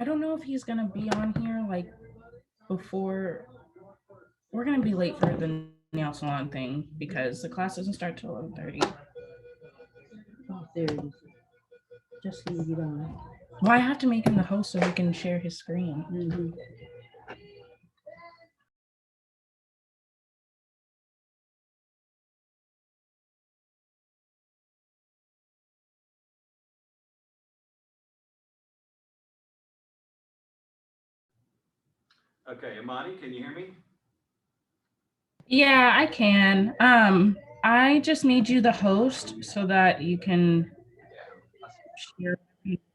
I don't know if he's gonna be on here like before. We're gonna be late for the nail salon thing because the class doesn't start till 11:30. Oh, there it is. Just leave it on. Well, I have to make him the host so he can share his screen. Mm-hmm. Okay, Amani, can you hear me? Yeah, I can. I just made you the host so that you can share.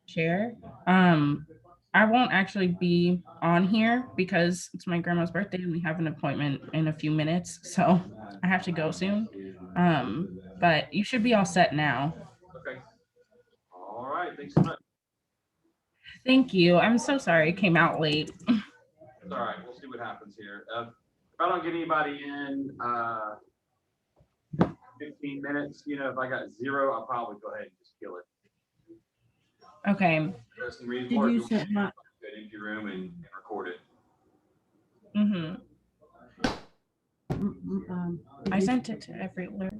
share. Um, I won't actually be on here because it's my grandma's birthday and we have an appointment in a few minutes, so I have to go soon. But you should be all set now. Okay. All right. Thanks so much. Thank you. I'm so sorry it came out late. It's all right. We'll see what happens here. If I don't get anybody in 15 minutes, if I got zero, I'll probably go ahead and just kill it. Okay. There's some reason Did for it. you You set my? an empty room and record it. Mm-hmm. I Did you, sent it to everywhere.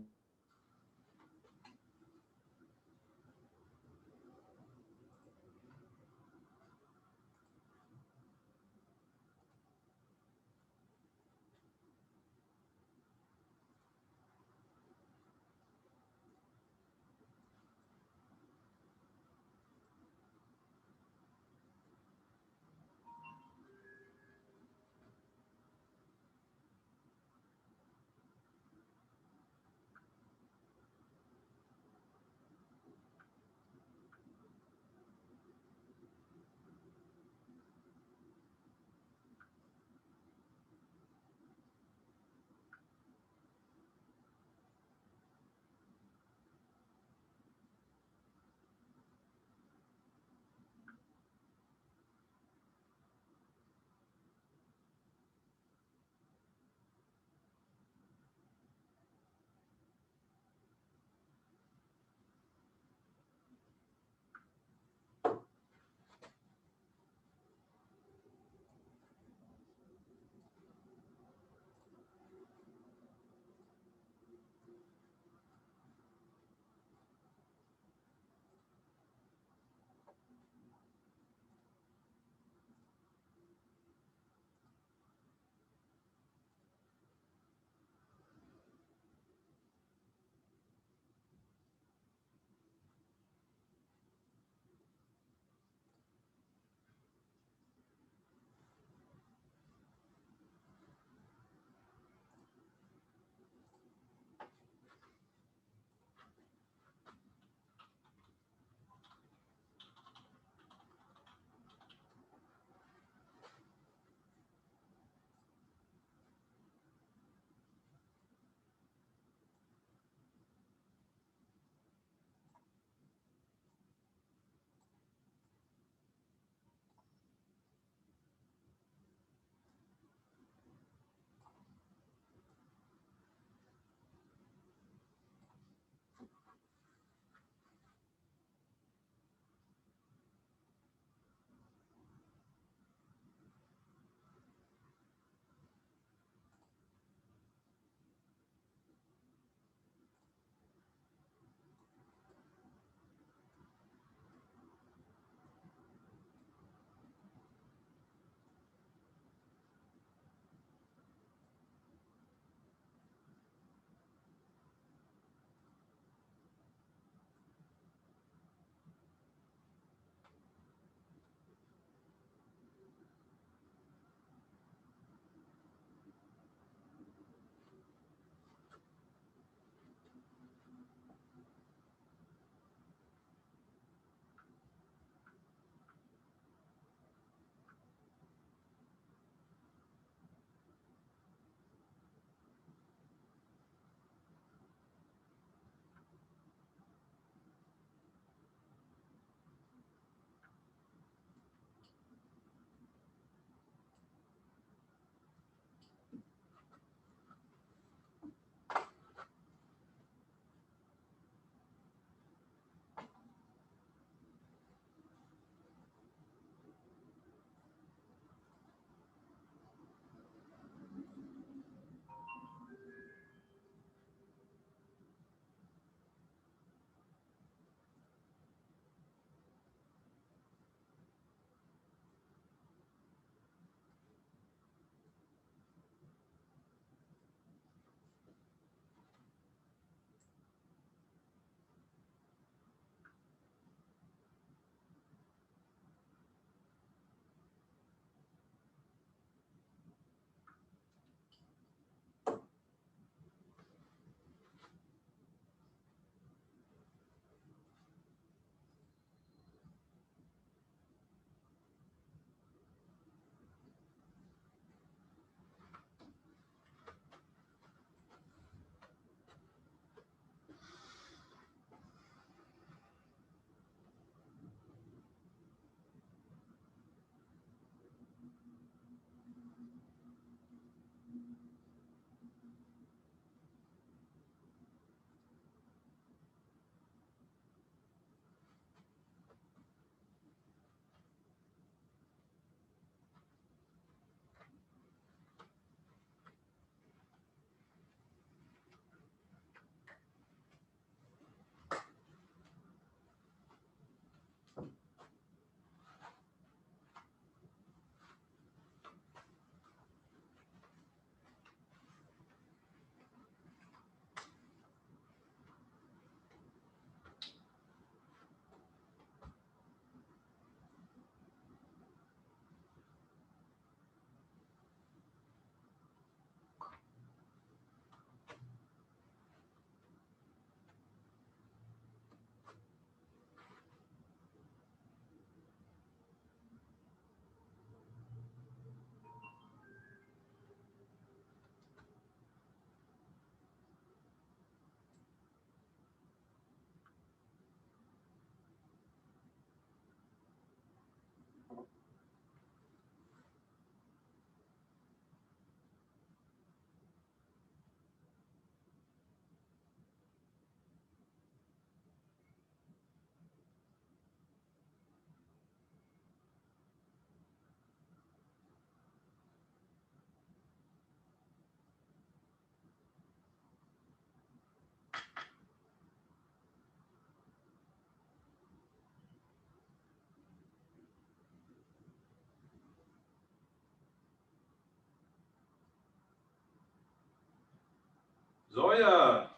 Zoya.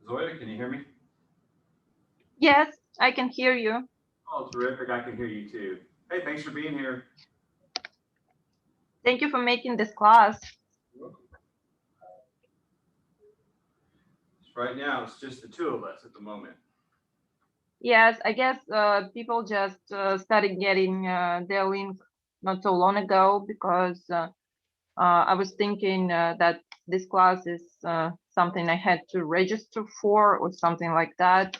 Zoya, can you hear me? Yes, I can hear you. Oh, terrific. I can hear you too. Hey, thanks for being here. Thank you for making this class. Right now, it's just the two of us at the moment. Yes, I guess people just started getting their link not so long ago because I was thinking that this class is something I had to register for or something like that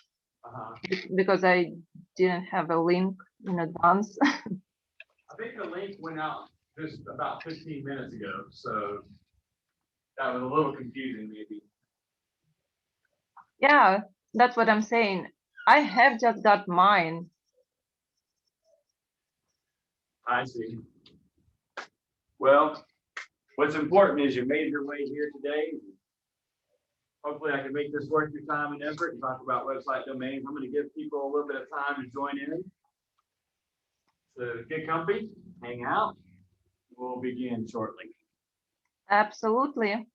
because I didn't have a link in advance. I think the link went out just about 15 minutes ago, so that was a little confusing maybe. Yeah, that's what I'm saying. I have just got mine. I see. Well, what's important is you made your way here today. Hopefully I can make this worth your time and effort and talk about website domains. I'm going to give people a little bit of time to join in. So get comfy, hang out. We'll begin shortly. Absolutely.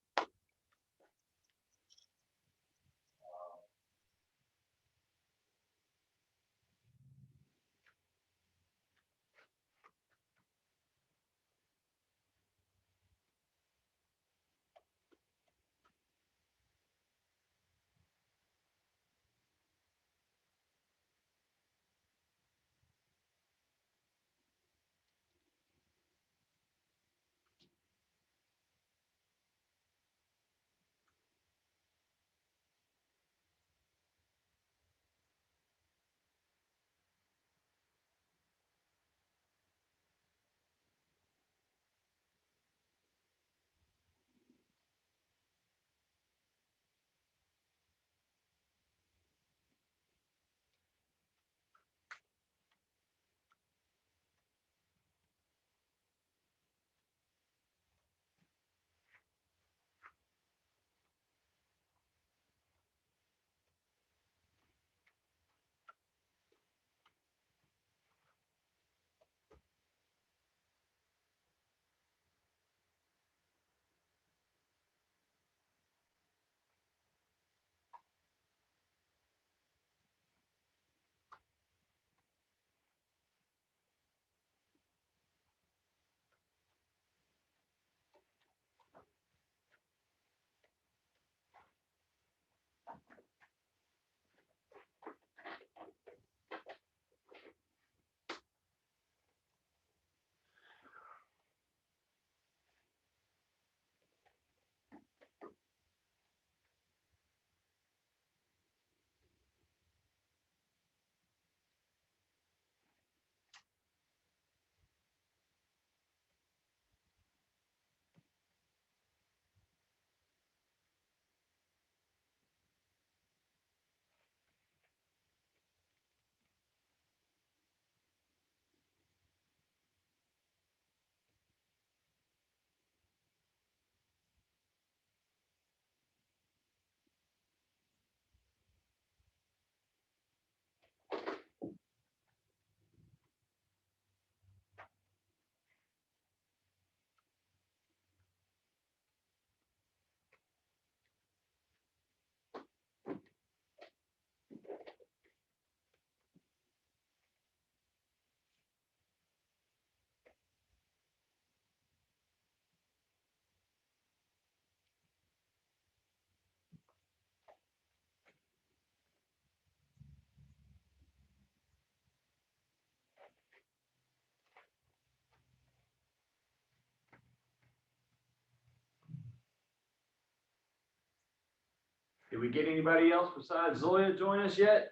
Did we get anybody else besides Zoya join us yet?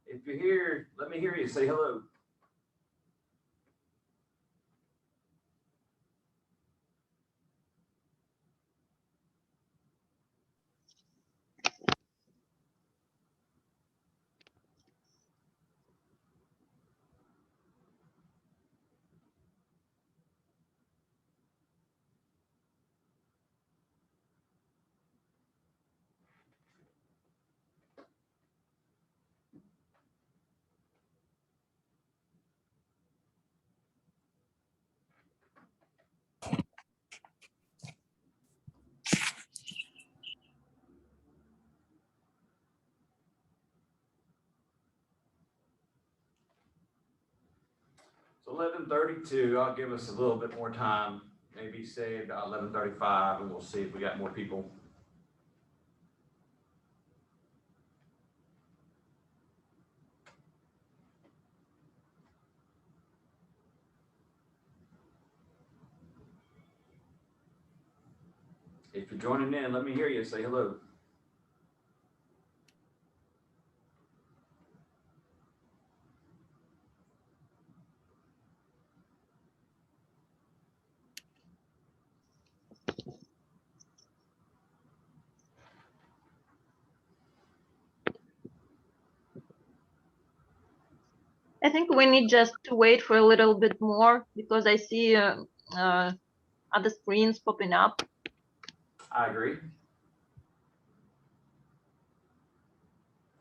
If you're here, let me hear you say hello. 11:32. I'll give us a little bit more time, maybe say about 11:35, and we'll see if we got more people. If you're joining in, let me hear you say hello. I think we need just to wait for a little bit more because I see other screens popping up. I agree.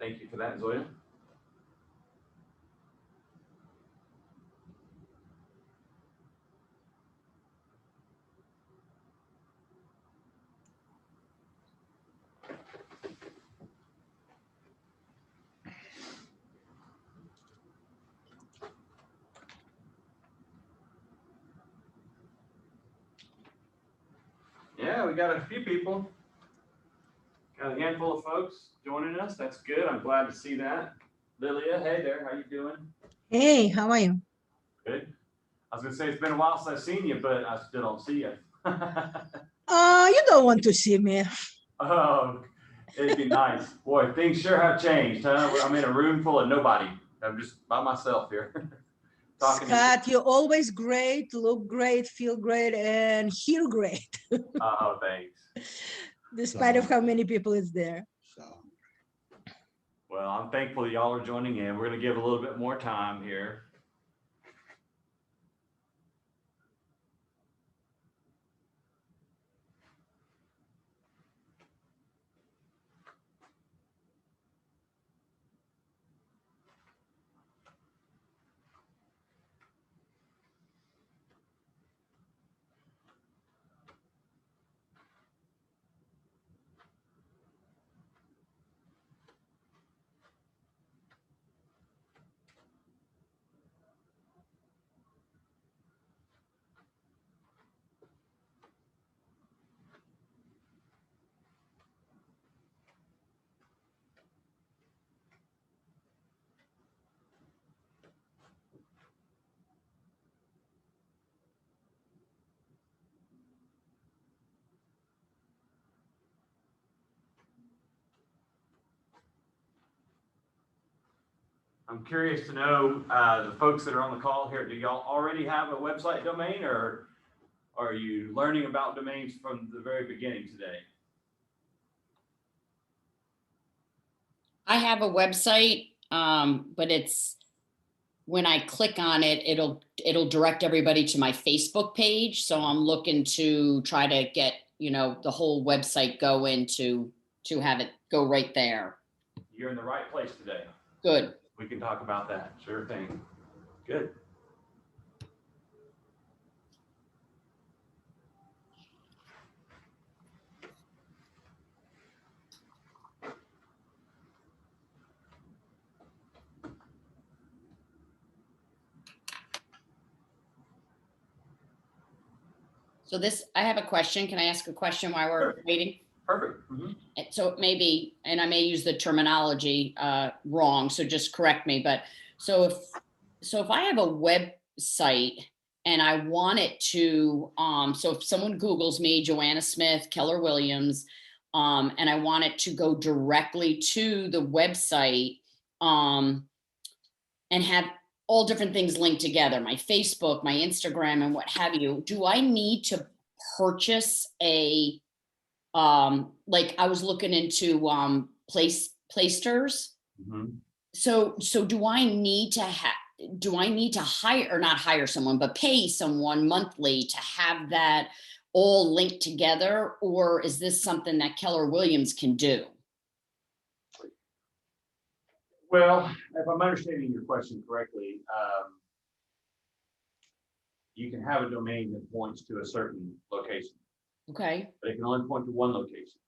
Thank you for that, Zoya. Yeah, we got a few people. Got a handful of folks joining us. That's good. I'm glad to see that. Lilia, hey there. How you doing? Hey, how are you? Good. I was gonna say it's been a while since I've seen you, but I still don't see you. You don't want to see me. Oh, it'd be nice. Boy, things sure have changed, huh? I'm in a room full of nobody. I'm just by myself here. Talking to you. Scott, you're always great, look great, feel great, and hear great, Oh, thanks. despite of how many people is there. Well, I'm thankful y'all are joining in. We're gonna give a little bit more time here. I'm curious to know, the folks that are on the call here, do y'all already have a website domain, or are you learning about domains from the very beginning today? I have a website, but it's when I click on it, it'll direct everybody to my Facebook page. So I'm looking to try to get, the whole website going to have it go right there. You're in the right place today. Good. We can talk about that. Sure thing. Good. So I have a question. Can I ask a question while we're waiting? Perfect. Mm-hmm. So maybe, and I may use the terminology wrong, so just correct me, but so if I have a website and I want it to, so if someone Googles me, Joanna Smith, Keller Williams, and I want it to go directly to the website, and have all different things linked together, my Facebook, my Instagram, and what have you, do I need to purchase a, like I was looking into Playsters. Mm-hmm. So do I need to hire, or not hire someone, but pay someone monthly to have that all linked together? Or is this something that Keller Williams can do? Well, if I'm understanding your question correctly, you can have a domain that points to a certain location, Okay. but it can only point to one location.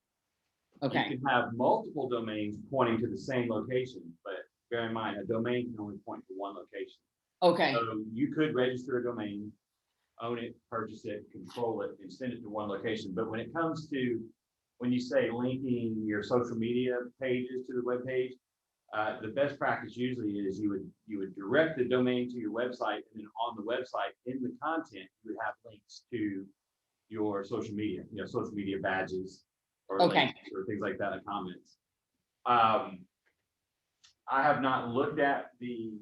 Okay. You can have multiple domains pointing to the same location, but bear in mind, a domain can only point to one location. Okay, So you could register a domain, own it, purchase it, control it, and send it to one location. But when it comes to, when you say linking your social media pages to the web page, the best practice usually is you would direct the domain to your website, and then on the website in the content, you would have links to your social media, social media badges or Okay. links or things like that, and comments. I have not looked at the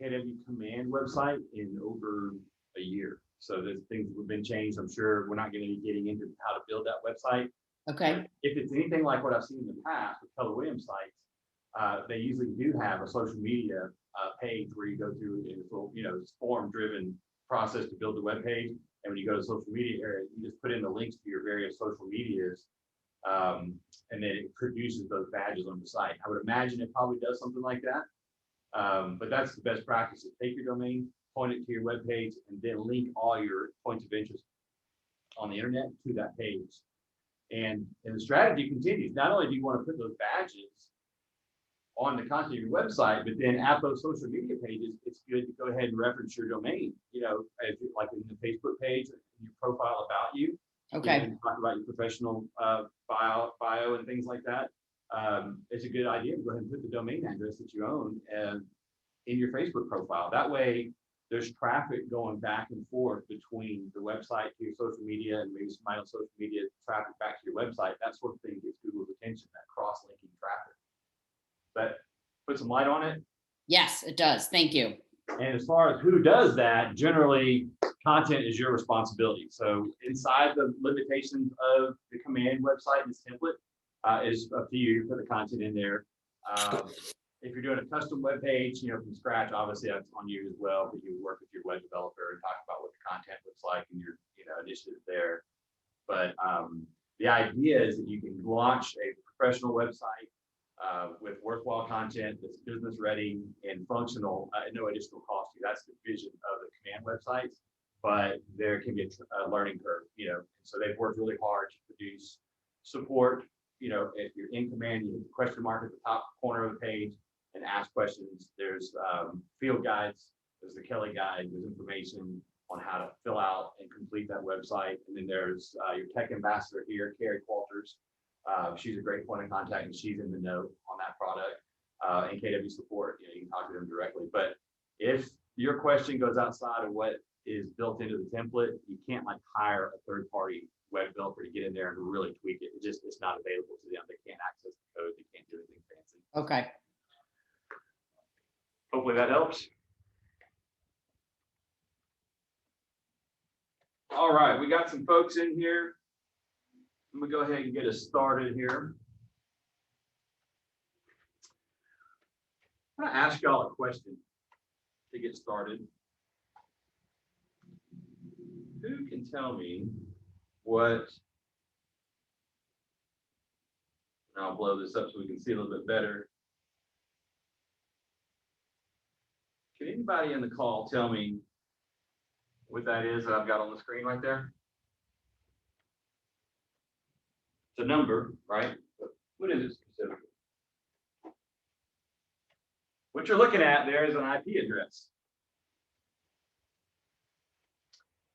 KW Command website in over a year. So there's things that have been changed. I'm sure we're not going to be getting into how to build that website. okay, If it's anything like what I've seen in the past with Keller Williams sites, they usually do have a social media page where you go through this form-driven process to build the web page. And when you go to the social media area, you just put in the links to your various social medias, and then it produces those badges on the site. I would imagine it probably does something like that. But that's the best practice: is take your domain, point it to your web page, and then link all your points of interest on the internet to that page. And the strategy continues. Not only do you want to put those badges on the content of your website, but then at those social media pages, it's good to go ahead and reference your domain. If you like in the Facebook page, in your profile about you. okay, Talk about your professional bio and things like that. It's a good idea to go ahead and put the domain address that you own in your Facebook profile. That way, there's traffic going back and forth between the website to your social media, and maybe some social media traffic back to your website. That sort of thing gets Google's attention, that cross-linking traffic. But put some light on it. yes, it does, thank you. And as far as who does that, generally content is your responsibility. So inside the limitations of the command website and this template, is up to you to put the content in there. If you're doing a custom web page, from scratch, obviously that's on you as well. But you work with your web developer and talk about what the content looks like and your initiative there. But the idea is that you can launch a professional website with worthwhile content that's business ready and functional at no additional cost to you. That's the vision of the command websites. But there can be a learning curve, so they've worked really hard to produce support. If you're in command, you hit the question mark at the top corner of the page and ask questions. There's field guides, there's the Kelly guide, there's information on how to fill out and complete that website. And then there's your tech ambassador here, Carrie Walters. She's a great point of contact, and she's in the know on that product. And KW support, you can talk to them directly. But if your question goes outside of what is built into the template, you can't hire a third-party web developer to get in there and really tweak it. It's not available to them. They can't access the code. They can't do anything fancy. Okay, Hopefully that helps. All right, we got some folks in here. I'm gonna go ahead and get us started here. I'm gonna ask y'all a question to get started. Who can tell me what, and I'll blow this up so we can see a little bit better. Can anybody in the call tell me what that is that I've got on the screen right there? It's a number, right? What is it specifically? What you're looking at there is an IP address.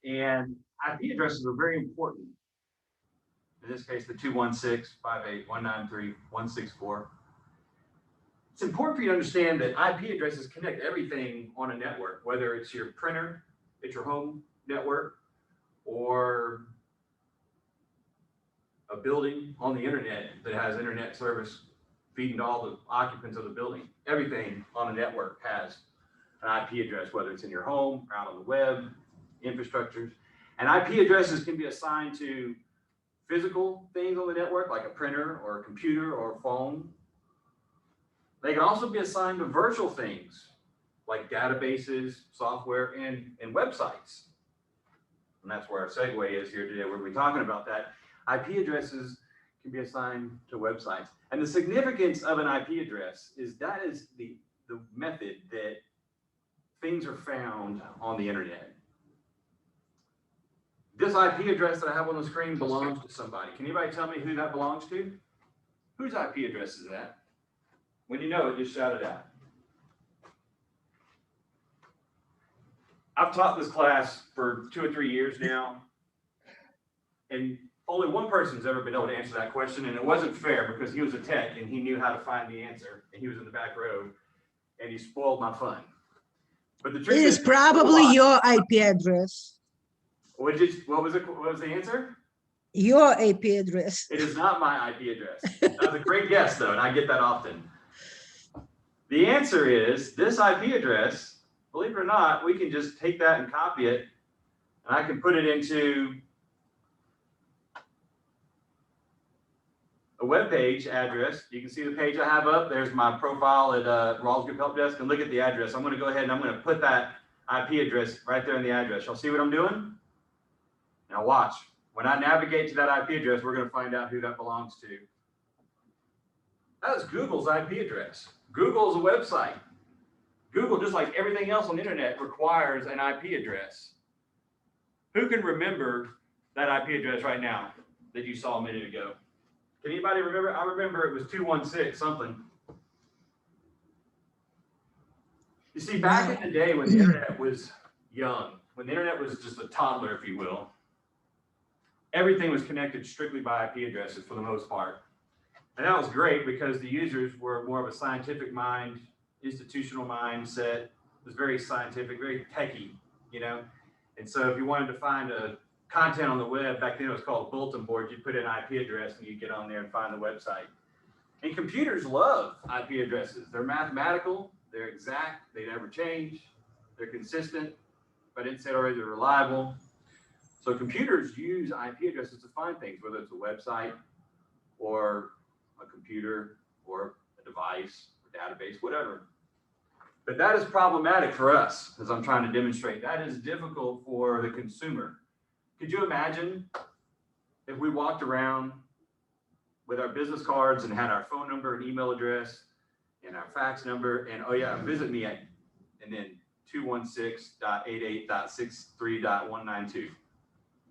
And IP addresses are very important. In this case, the 216.158.193.164. It's important for you to understand that IP addresses connect everything on a network, whether it's your printer, it's your home network, or a building on the internet that has internet service feeding to all the occupants of the building. Everything on a network has an IP address, whether it's in your home, or out on the web, infrastructures. And IP addresses can be assigned to physical things on the network, like a printer or a computer or a phone. They can also be assigned to virtual things, like databases, software, and websites. And that's where our segue is here today. We're going to be talking about that. IP addresses can be assigned to websites. And the significance of an IP address is that is the method that things are found on the internet. This IP address that I have on the screen belongs to somebody. Can anybody tell me who that belongs to? Whose IP address is that? When you know it, just shout it out. I've taught this class for 2 or 3 years now, and only one person's ever been able to answer that question, and it wasn't fair because he was a tech and he knew how to find the answer, and he was in the back row, and he spoiled my fun. But the It truth is probably your IP address. what was it? What was the answer? Your IP address. It is not my IP address. That was a great guess, though, and I get that often. The answer is this IP address. Believe it or not, we can just take that and copy it, and I can put it into a web page address. You can see the page I have up. There's my profile at Rawls Group Help Desk, and look at the address. I'm going to go ahead and I'm going to put that IP address right there in the address. Y'all see what I'm doing? Now watch. When I navigate to that IP address, we're going to find out who that belongs to. That is Google's IP address. Google is a website. Google, just like everything else on the internet, requires an IP address. Who can remember that IP address right now that you saw a minute ago? Can anybody remember? I remember it was 216 something. You see, back in the day when the internet was young, when the internet was just a toddler, if you will, everything was connected strictly by IP addresses for the most part. And that was great because the users were more of a scientific mind, institutional mindset. It was very scientific, very techy, you know? And so if you wanted to find a content on the web, back then it was called a bulletin board, you'd put in an IP address and you'd get on there and find the website. And computers love IP addresses. They're mathematical, they're exact, they never change, they're consistent, if I didn't say it already, they're reliable. So computers use IP addresses to find things, whether it's a website or a computer or a device, or database, whatever. But that is problematic for us, as I'm trying to demonstrate. That is difficult for the consumer. Could you imagine if we walked around with our business cards and had our phone number and email address and our fax number and, oh yeah, visit me at, and then 216.88.63.192.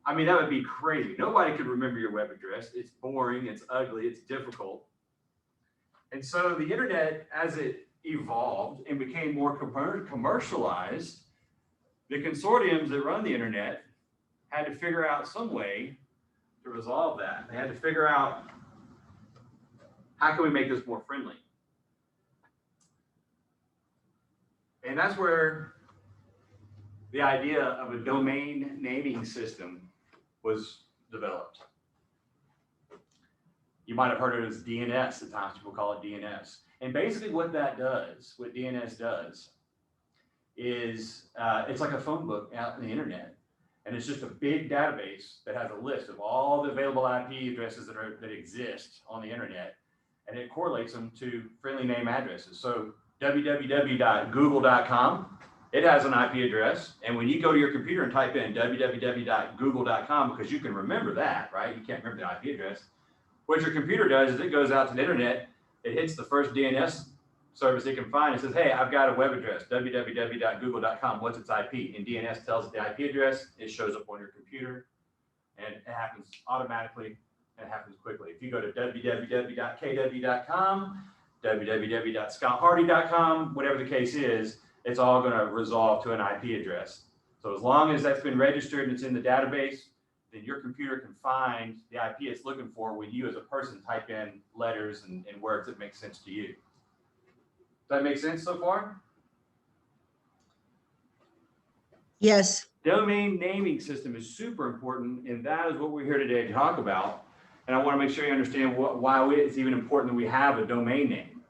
I mean, that would be crazy. Nobody could remember your web address. It's boring, it's ugly, it's difficult. And so the internet, as it evolved and became more commercialized, the consortiums that run the internet had to figure out some way to resolve that. They had to figure out, how can we make this more friendly? And that's where the idea of a domain naming system was developed. You might have heard it as DNS, at times people call it DNS. And basically what that does, what DNS does, is it's like a phone book out in the internet. And it's just a big database that has a list of all the available IP addresses that exist on the internet. And it correlates them to friendly name addresses. So www.google.com, it has an IP address. And when you go to your computer and type in www.google.com, because you can remember that, right? You can't remember the IP address. What your computer does is it goes out to the internet, it hits the first DNS service it can find. It says, hey, I've got a web address, www.google.com. What's its IP? And DNS tells it the IP address. It shows up on your computer, and it happens automatically and it happens quickly. If you go to www.kw.com, www.scotthardy.com, whatever the case is, it's all going to resolve to an IP address. So as long as that's been registered and it's in the database, then your computer can find the IP it's looking for when you as a person type in letters and words that make sense to you. Does that make sense so far? Yes. Domain naming system is super important, and that is what we're here today to talk about. And I want to make sure you understand why it's even important that we have a domain name.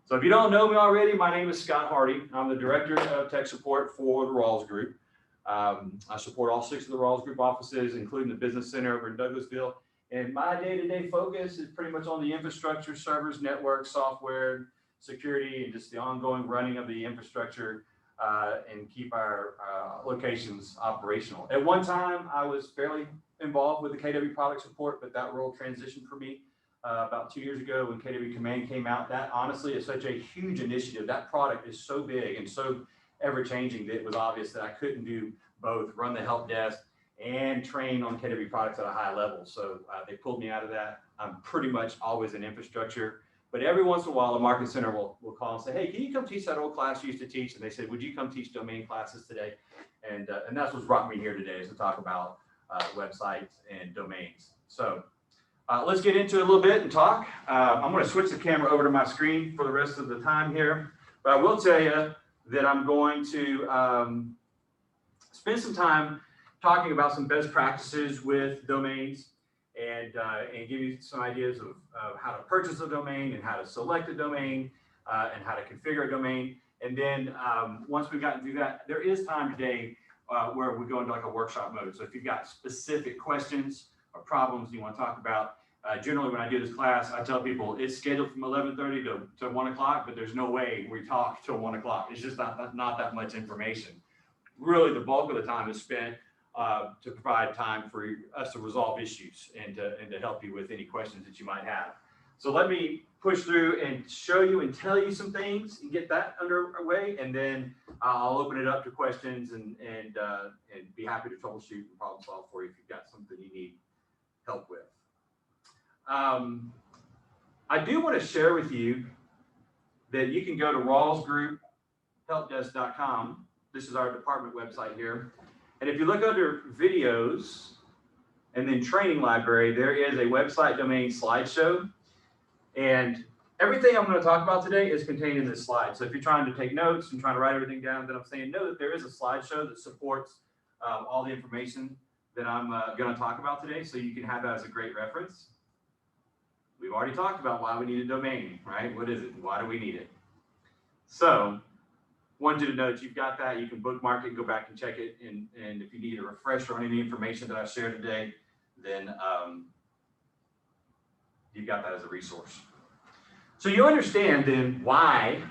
So if you don't know me already, my name is Scott Hardy. I'm the Director of Tech Support for the Rawls Group. I support all 6 of the Rawls Group offices, including the Business Center over in Douglasville. And my day-to-day focus is pretty much on the infrastructure, servers, network, software, security, and just the ongoing running of the infrastructure and keep our locations operational. At one time, I was fairly involved with the KW product support, but that role transitioned for me about 2 years ago when KW Command came out. That honestly is such a huge initiative. That product is so big and so ever-changing that it was obvious that I couldn't do both, run the help desk and train on KW products at a high level. So they pulled me out of that. I'm pretty much always in infrastructure, But every once in a while, a market center will call and say, hey, can you come teach that old class you used to teach? And they said, would you come teach domain classes today? And that's what's brought me here today, is to talk about websites and domains. So let's get into it a little bit and talk. I'm going to switch the camera over to my screen for the rest of the time here. But I will tell you that I'm going to spend some time talking about some best practices with domains, and give you some ideas of how to purchase a domain and how to select a domain and how to configure a domain. And then once we've gotten through that, there is time today where we go into like a workshop mode. So if you've got specific questions or problems you want to talk about, generally when I do this class, I tell people it's scheduled from 11:30 to 1 o'clock, but there's no way we talk till 1 o'clock. It's just not that much information. Really, the bulk of the time is spent to provide time for us to resolve issues and to help you with any questions that you might have. So let me push through and show you and tell you some things and get that underway, and then I'll open it up to questions and be happy to troubleshoot and problem solve for you if you've got something you need help with. I do want to share with you that you can go to rawlsgrouphelpdesk.com. This is our department website here. And if you look under videos and then training library, there is a website domain slideshow. And everything I'm going to talk about today is contained in this slide. So if you're trying to take notes and trying to write everything down that I'm saying, know that there is a slideshow that supports all the information that I'm going to talk about today. So you can have that as a great reference. We've already talked about why we need a domain, right? What is it? Why do we need it? So want you to know that you've got that. You can bookmark it, go back and check it. And if you need a refresher on any information that I shared today, then you've got that as a resource. So you understand then why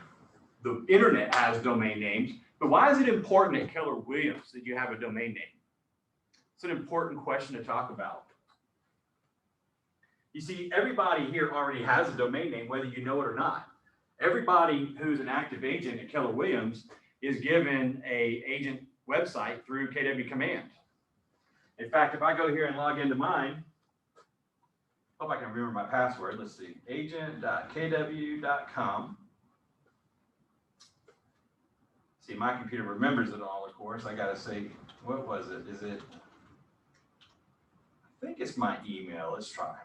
the internet has domain names, but why is it important at Keller Williams that you have a domain name? It's an important question to talk about. You see, everybody here already has a domain name, whether you know it or not. Everybody who's an active agent at Keller Williams is given a agent website through KW Command. In fact, if I go here and log into mine, hope I can remember my password. Let's see, agent.kw.com. See, my computer remembers it all, of course. I got to say, what was it? Is it? I think it's my email. Let's try.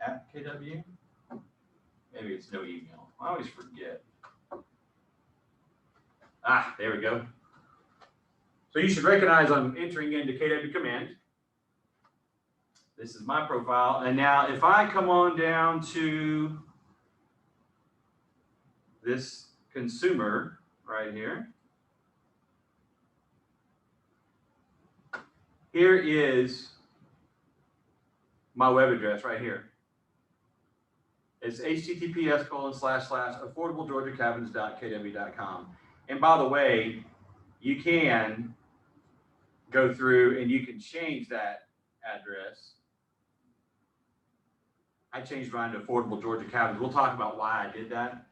At KW. Maybe it's no email. I always forget. Ah, there we go. So you should recognize I'm entering into KW Command. This is my profile. And now if I come on down to this consumer right here, here is my web address right here. It's https://affordablegeorgiacabins.kw.com. And by the way, you can go through and you can change that address. I changed mine to Affordable Georgia Cabins. We'll talk about why I did that.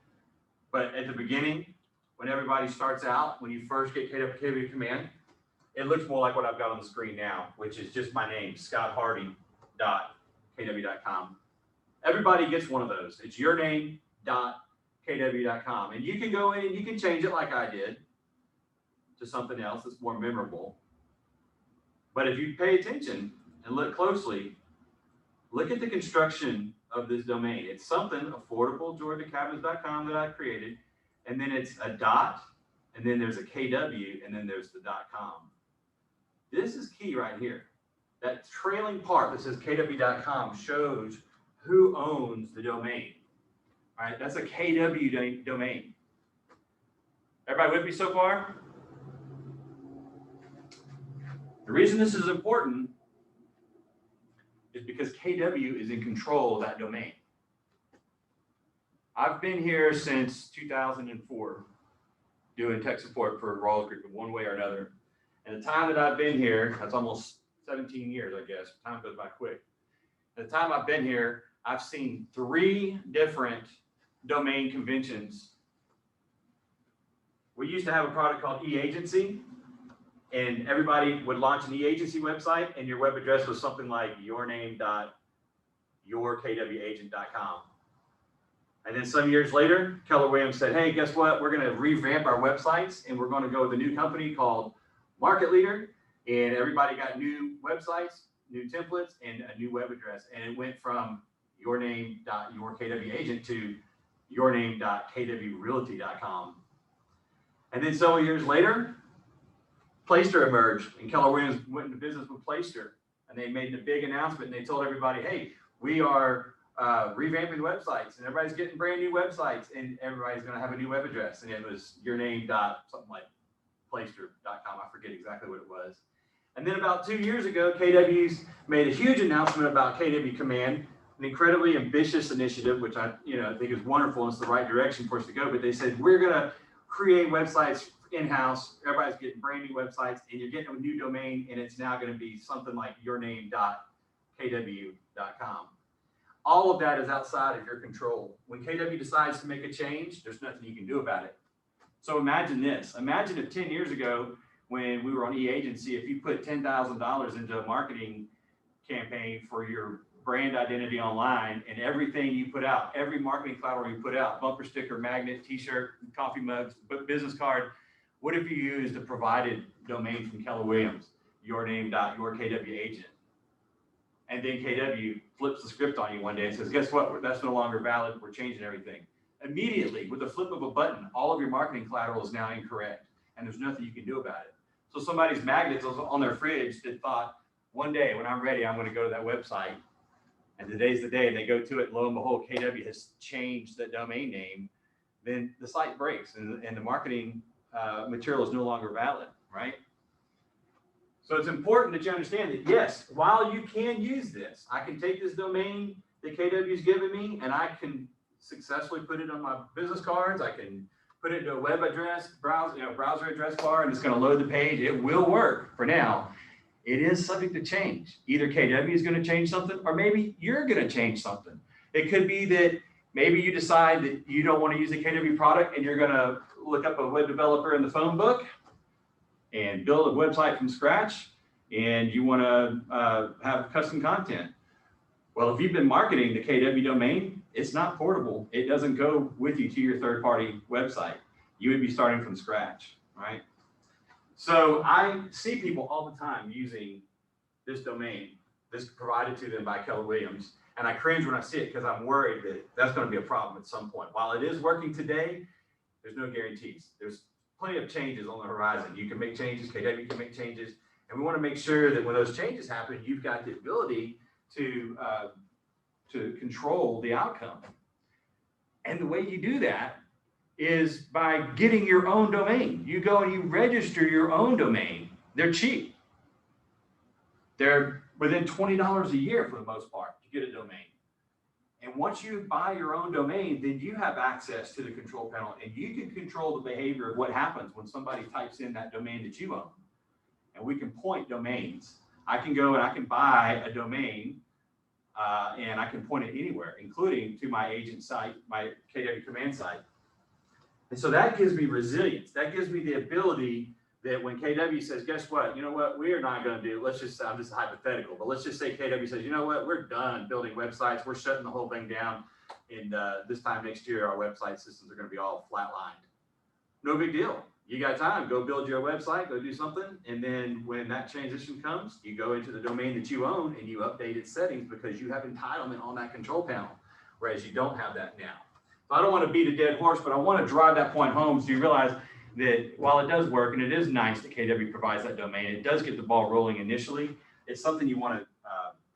But at the beginning, when everybody starts out, when you first get KW Command, it looks more like what I've got on the screen now, which is just my name, scotthardy.kw.com. Everybody gets one of those. It's your name.kw.com. And you can go in and you can change it like I did to something else that's more memorable. But if you pay attention and look closely, look at the construction of this domain. It's something, affordablegeorgiacabins.com, that I created. And then it's a dot, and then there's a KW, and then there's the .com. This is key right here. That trailing part that says KW.com shows who owns the domain. All right, that's a KW domain. Everybody with me so far? The reason this is important is because KW is in control of that domain. I've been here since 2004 doing tech support for Rawls Group in one way or another. And the time that I've been here, that's almost 17 years, I guess. Time goes by quick. The time I've been here, I've seen 3 different domain conventions. We used to have a product called eAgency, and everybody would launch an eAgency website, and your web address was something like yourname.yourkwagent.com. And then some years later, Keller Williams said, hey, guess what? We're going to revamp our websites, and we're going to go with a new company called Market Leader. And everybody got new websites, new templates, and a new web address. And it went from yourname.yourkwagent to yourname.kwrealty.com. And then several years later, Playster emerged, and Keller Williams went into business with Playster. And they made a big announcement, and they told everybody, hey, we are revamping websites, and everybody's getting brand new websites, and everybody's going to have a new web address. And it was your name dot something like Playster.com. I forget exactly what it was. And then about 2 years ago, KW's made a huge announcement about KW Command, an incredibly ambitious initiative, which I think is wonderful and it's the right direction for us to go. But they said, we're going to create websites in-house. Everybody's getting brand new websites, and you're getting a new domain, and it's now going to be something like yourname.kw.com. All of that is outside of your control. When KW decides to make a change, there's nothing you can do about it. So imagine this. Imagine if 10 years ago, when we were on eAgency, if you put $10,000 into a marketing campaign for your brand identity online, and everything you put out, every marketing collateral you put out, bumper sticker, magnet, t-shirt, coffee mugs, business card, what if you used a provided domain from Keller Williams, yourname.yourkwagent? And then KW flips the script on you one day and says, guess what? That's no longer valid. We're changing everything. Immediately, with the flip of a button, all of your marketing collateral is now incorrect, and there's nothing you can do about it. So somebody's magnets on their fridge that thought, one day when I'm ready, I'm going to go to that website. And today's the day, and they go to it, lo and behold, KW has changed the domain name. Then the site breaks, and the marketing material is no longer valid, right? So it's important that you understand that, yes, while you can use this, I can take this domain that KW's given me, and I can successfully put it on my business cards. I can put it into a web address, browser address bar, and it's going to load the page. It will work for now. It is subject to change. Either KW is going to change something, or maybe you're going to change something. It could be that maybe you decide that you don't want to use a KW product, and you're going to look up a web developer in the phone book and build a website from scratch, and you want to have custom content. Well, if you've been marketing the KW domain, it's not portable. It doesn't go with you to your third-party website. You would be starting from scratch, right? So I see people all the time using this domain, this provided to them by Keller Williams, and I cringe when I see it because I'm worried that that's going to be a problem at some point. While it is working today, there's no guarantees. There's plenty of changes on the horizon. You can make changes, KW can make changes, and we want to make sure that when those changes happen, you've got the ability to control the outcome. And the way you do that is by getting your own domain. You go and you register your own domain. They're cheap. They're within $20 a year for the most part to get a domain. And once you buy your own domain, then you have access to the control panel, and you can control the behavior of what happens when somebody types in that domain that you own. And we can point domains. I can go and I can buy a domain, and I can point it anywhere, including to my agent site, my KW Command site. And so that gives me resilience. That gives me the ability that when KW says, guess what, you know what, we are not going to do, let's just, I'm just hypothetical, but let's just say KW says, you know what, we're done building websites. We're shutting the whole thing down. And this time next year, our website systems are going to be all flatlined. No big deal. You got time, go build your website, go do something. And then when that transition comes, you go into the domain that you own and you update its settings because you have entitlement on that control panel, whereas you don't have that now. So I don't want to beat a dead horse, but I want to drive that point home so you realize that while it does work, and it is nice that KW provides that domain, it does get the ball rolling initially. It's something you want to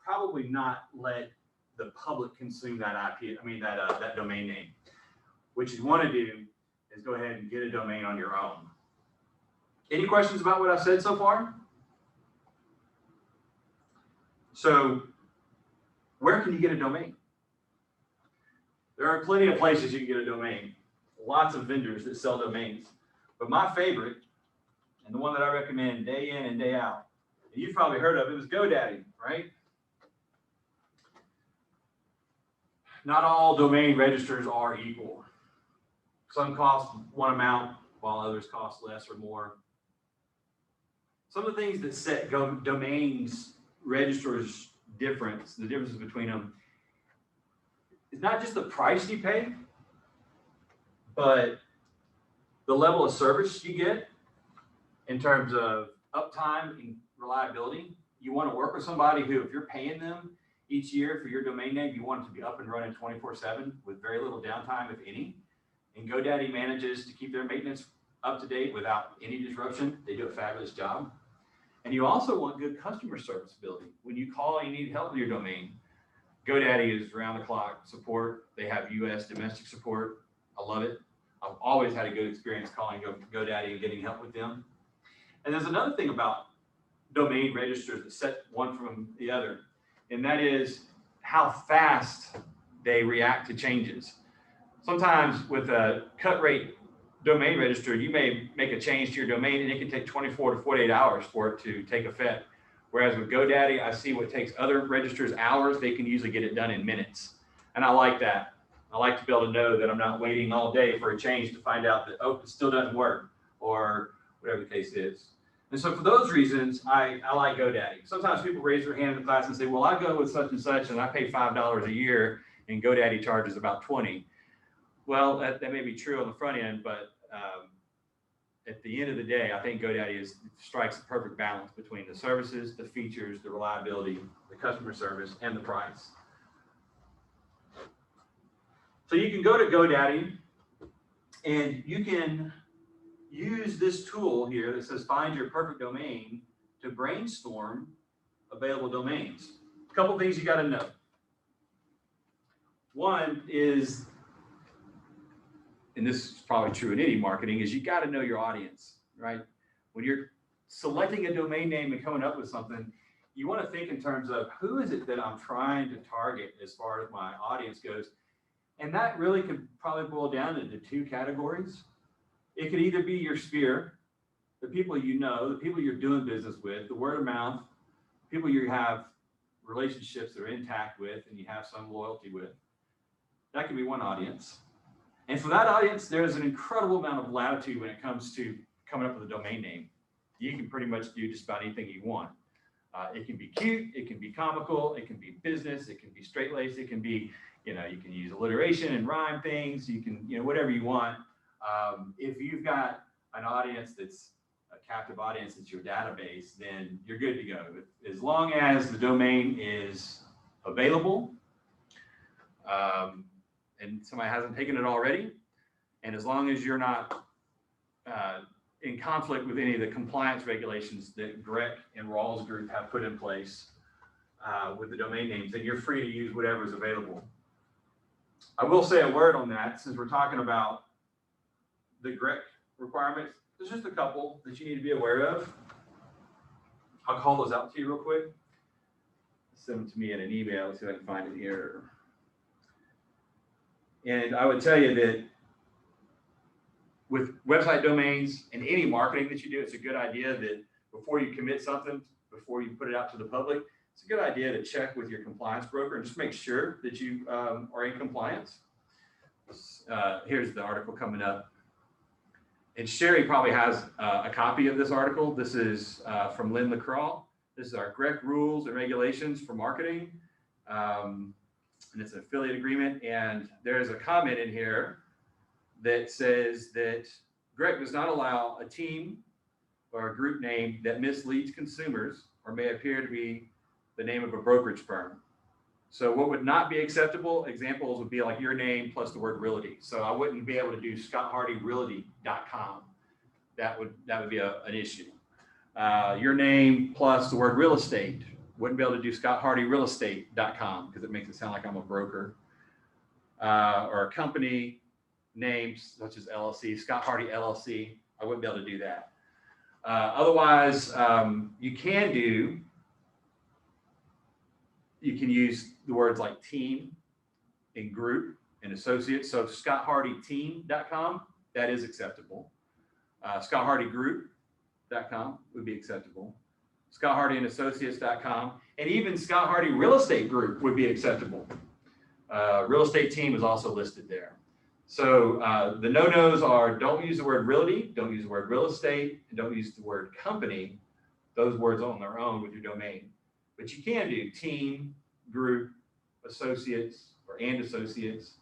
probably not let the public consume that that domain name. What you want to do is go ahead and get a domain on your own. Any questions about what I've said so far? So where can you get a domain? There are plenty of places you can get a domain. Lots of vendors that sell domains. But my favorite, and the one that I recommend day in and day out, and you've probably heard of it, is Godaddy, right? Not all domain registers are equal. Some cost one amount, while others cost less or more. Some of the things that set domains registrars the differences between them is not just the price you pay, but the level of service you get in terms of uptime and reliability, you want to work with somebody who, if you're paying them each year for your domain name, you want it to be up and running 24/7 with very little downtime, if any. And GoDaddy manages to keep their maintenance up to date without any disruption. They do a fabulous job. And you also want good customer service ability. When you call and you need help with your domain, GoDaddy is round the clock support. They have US domestic support. I love it. I've always had a good experience calling GoDaddy and getting help with them. And there's another thing about domain registers that set one from the other, and that is how fast they react to changes. Sometimes with a cut rate domain register, you may make a change to your domain and it can take 24 to 48 hours for it to take effect. Whereas with GoDaddy, I see what takes other registers hours, they can usually get it done in minutes. And I like that. I like to be able to know that I'm not waiting all day for a change to find out that, oh, it still doesn't work, or whatever the case is. And so for those reasons, I like GoDaddy. Sometimes people raise their hand in the class and say, well, I go with such and such and I pay $5 a year and GoDaddy charges about 20. Well, that may be true on the front end, but at the end of the day, I think GoDaddy strikes a perfect balance between the services, the features, the reliability, the customer service, and the price. So you can go to GoDaddy and you can use this tool here that says find your perfect domain to brainstorm available domains. A couple things you got to know. One is, and this is probably true in any marketing, is you got to know your audience, right? When you're selecting a domain name and coming up with something, you want to think in terms of who is it that I'm trying to target as far as my audience goes. And that really could probably boil down into two categories. It could either be your sphere, the people you know, the people you're doing business with, the word of mouth, people you have relationships that are intact with and you have some loyalty with. That could be one audience. And for that audience, there's an incredible amount of latitude when it comes to coming up with a domain name. You can pretty much do just about anything you want. It can be cute, it can be comical, it can be business, it can be straight-laced, it can be, you can use alliteration and rhyme things, you can, whatever you want. If you've got an audience that's a captive audience, it's your database, then you're good to go. As long as the domain is available, and somebody hasn't taken it already, and as long as you're not in conflict with any of the compliance regulations that Greg and Rawls Group have put in place with the domain names, then you're free to use whatever is available. I will say a word on that, since we're talking about the GREC requirements. There's just a couple that you need to be aware of. I'll call those out to you real quick. Send them to me in an email. Let's see if I can find it here. And I would tell you that with website domains and any marketing that you do, it's a good idea that before you commit something, before you put it out to the public, it's a good idea to check with your compliance broker and just make sure that you are in compliance. Here's the article coming up. And Sherry probably has a copy of this article. This is from Lynn LaCraw. This is our GREC rules and regulations for marketing. And it's an affiliate agreement. And there's a comment in here that says that GREC does not allow a team or a group name that misleads consumers or may appear to be the name of a brokerage firm. So what would not be acceptable examples would be like your name plus the word realty. So I wouldn't be able to do scotthardyrealty.com. That would be an issue. Your name plus the word real estate. Wouldn't be able to do scotthardyrealestate.com because it makes it sound like I'm a broker. Or a company names such as LLC, Scott Hardy LLC. I wouldn't be able to do that. Otherwise, you can use the words like team and group and associates. So scotthardyteam.com, that is acceptable. Scotthardy.group.com would be acceptable. scotthardyandAssociates.com, and even Scott Hardy Real Estate Group would be acceptable. Real estate team is also listed there. So the no-nos are don't use the word realty, don't use the word real estate, and don't use the word company, those words on their own with your domain. But you can do team, group, associates, and associates,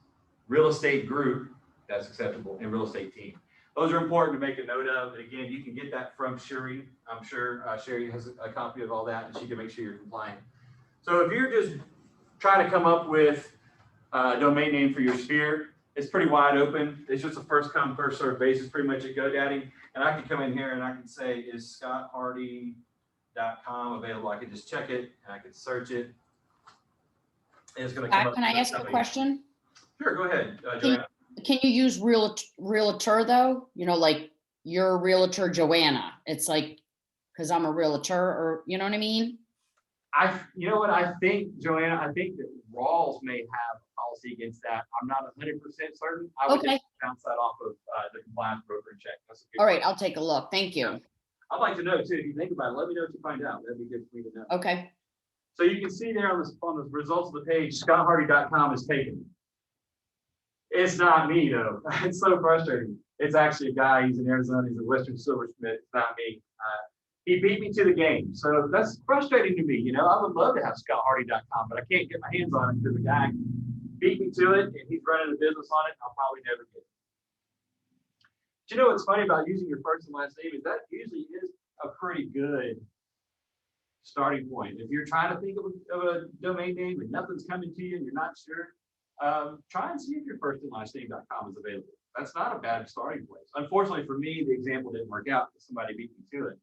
real estate group, that's acceptable in real estate team. Those are important to make a note of. Again, you can get that from Sherry. I'm sure Sherry has a copy of all that, and she can make sure you're compliant. So if you're just trying to come up with a domain name for your sphere, it's pretty wide open. It's just a first come, first served basis pretty much at GoDaddy. And I can come in here and I can say, is scotthardy.com available? I can just check it and I can search it. And it's going to come up. Can I ask a question? Sure, go ahead, Joanna. Can you use realtor though? You know, like you're a realtor, Joanna. It's like, because I'm a realtor, or you know what I mean? You know what, I think, Joanna, I think that Rawls may have a policy against that. I'm not 100% certain. I would just bounce that off of the compliance broker and check. All right, I'll take a look. Thank you. I'd like to know too, if you think about it, let me know what you find out. That'd be good for me to know. Okay. So you can see there on the results of the page, scotthardy.com is taken. It's not me though. It's so frustrating. It's actually a guy, he's in Arizona, he's a Western silversmith. It's not me. He beat me to the game. So that's frustrating to me. You know, I would love to have scotthardy.com, but I can't get my hands on it because the guy beat me to it and he's running a business on it. I'll probably never get it. But you know what's funny about using your first and last name is that usually is a pretty good starting point. If you're trying to think of a domain name and nothing's coming to you and you're not sure, try and see if your first and last name.com is available. That's not a bad starting place. Unfortunately for me, the example didn't work out because somebody beat me to it.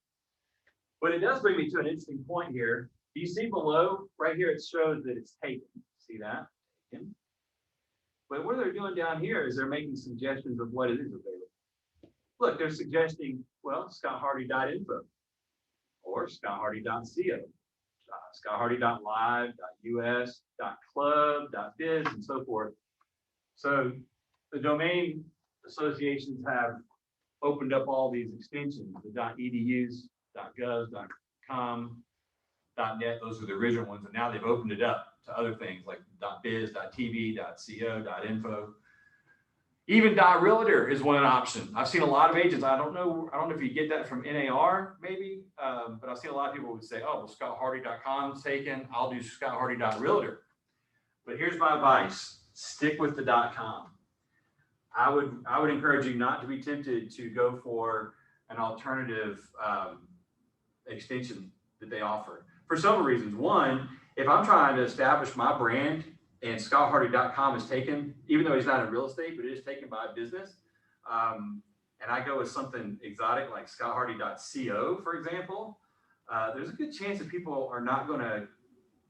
But it does bring me to an interesting point here. Do you see below, right here, it shows that it's taken. See that? Taken. But what they're doing down here is they're making suggestions of what it is available. Look, they're suggesting, well, scotthardy.info or scotthardy.co, scotthardy.live, .us, .club, .biz, and so forth. So the domain associations have opened up all these extensions, the .edus, .gov, .com, .net, those are the original ones, and now they've opened it up to other things like .biz, .tv, .co, .info. Even .realtor is one option. I've seen a lot of agents, I don't know if you get that from NAR maybe, but I've seen a lot of people would say, oh, well, scotthardy.com is taken, I'll do scotthardy.realtor. But here's my advice, stick with the .com. I would encourage you not to be tempted to go for an alternative extension that they offer for several reasons. One, if I'm trying to establish my brand and scotthardy.com is taken, even though he's not in real estate, but it is taken by a business, and I go with something exotic like scotthardy.co, for example, there's a good chance that people are not going to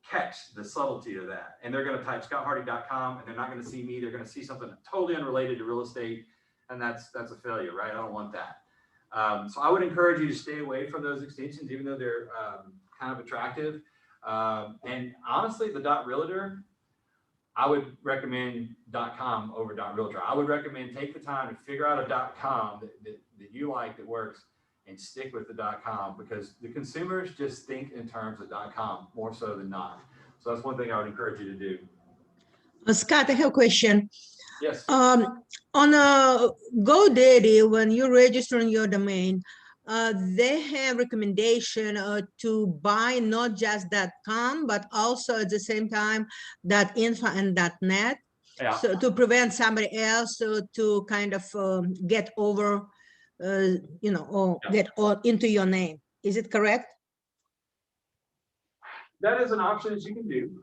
catch the subtlety of that. And they're going to type scotthardy.com and they're not going to see me. They're going to see something totally unrelated to real estate. And that's a failure, right? I don't want that. So I would encourage you to stay away from those extensions, even though they're kind of attractive. And honestly, the .realtor, I would recommend .com over .realtor. I would recommend take the time to figure out a .com that you like, that works, and stick with the .com, because the consumers just think in terms of .com more so than not. So that's one thing I would encourage you to do. Scott, I have a question. Yes. On GoDaddy, when you're registering your domain, they have recommendation to buy not just .com, but also at the same time .info and .net. Yeah. So to prevent somebody else to kind of get over, or get into your name. Is it correct? That is an option that you can do.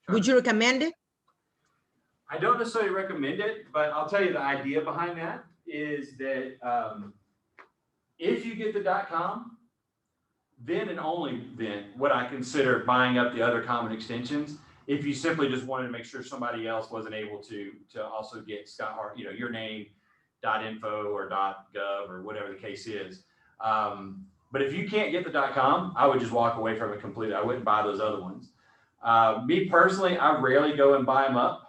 Would you recommend it? I don't necessarily recommend it, but I'll tell you the idea behind that is that if you get the .com, then and only then would I consider buying up the other common extensions. If you simply just wanted to make sure somebody else wasn't able to also get Scott Hart, your name, .info or .gov or whatever the case is. But if you can't get the .com, I would just walk away from it completely. I wouldn't buy those other ones. Me personally, I rarely go and buy them up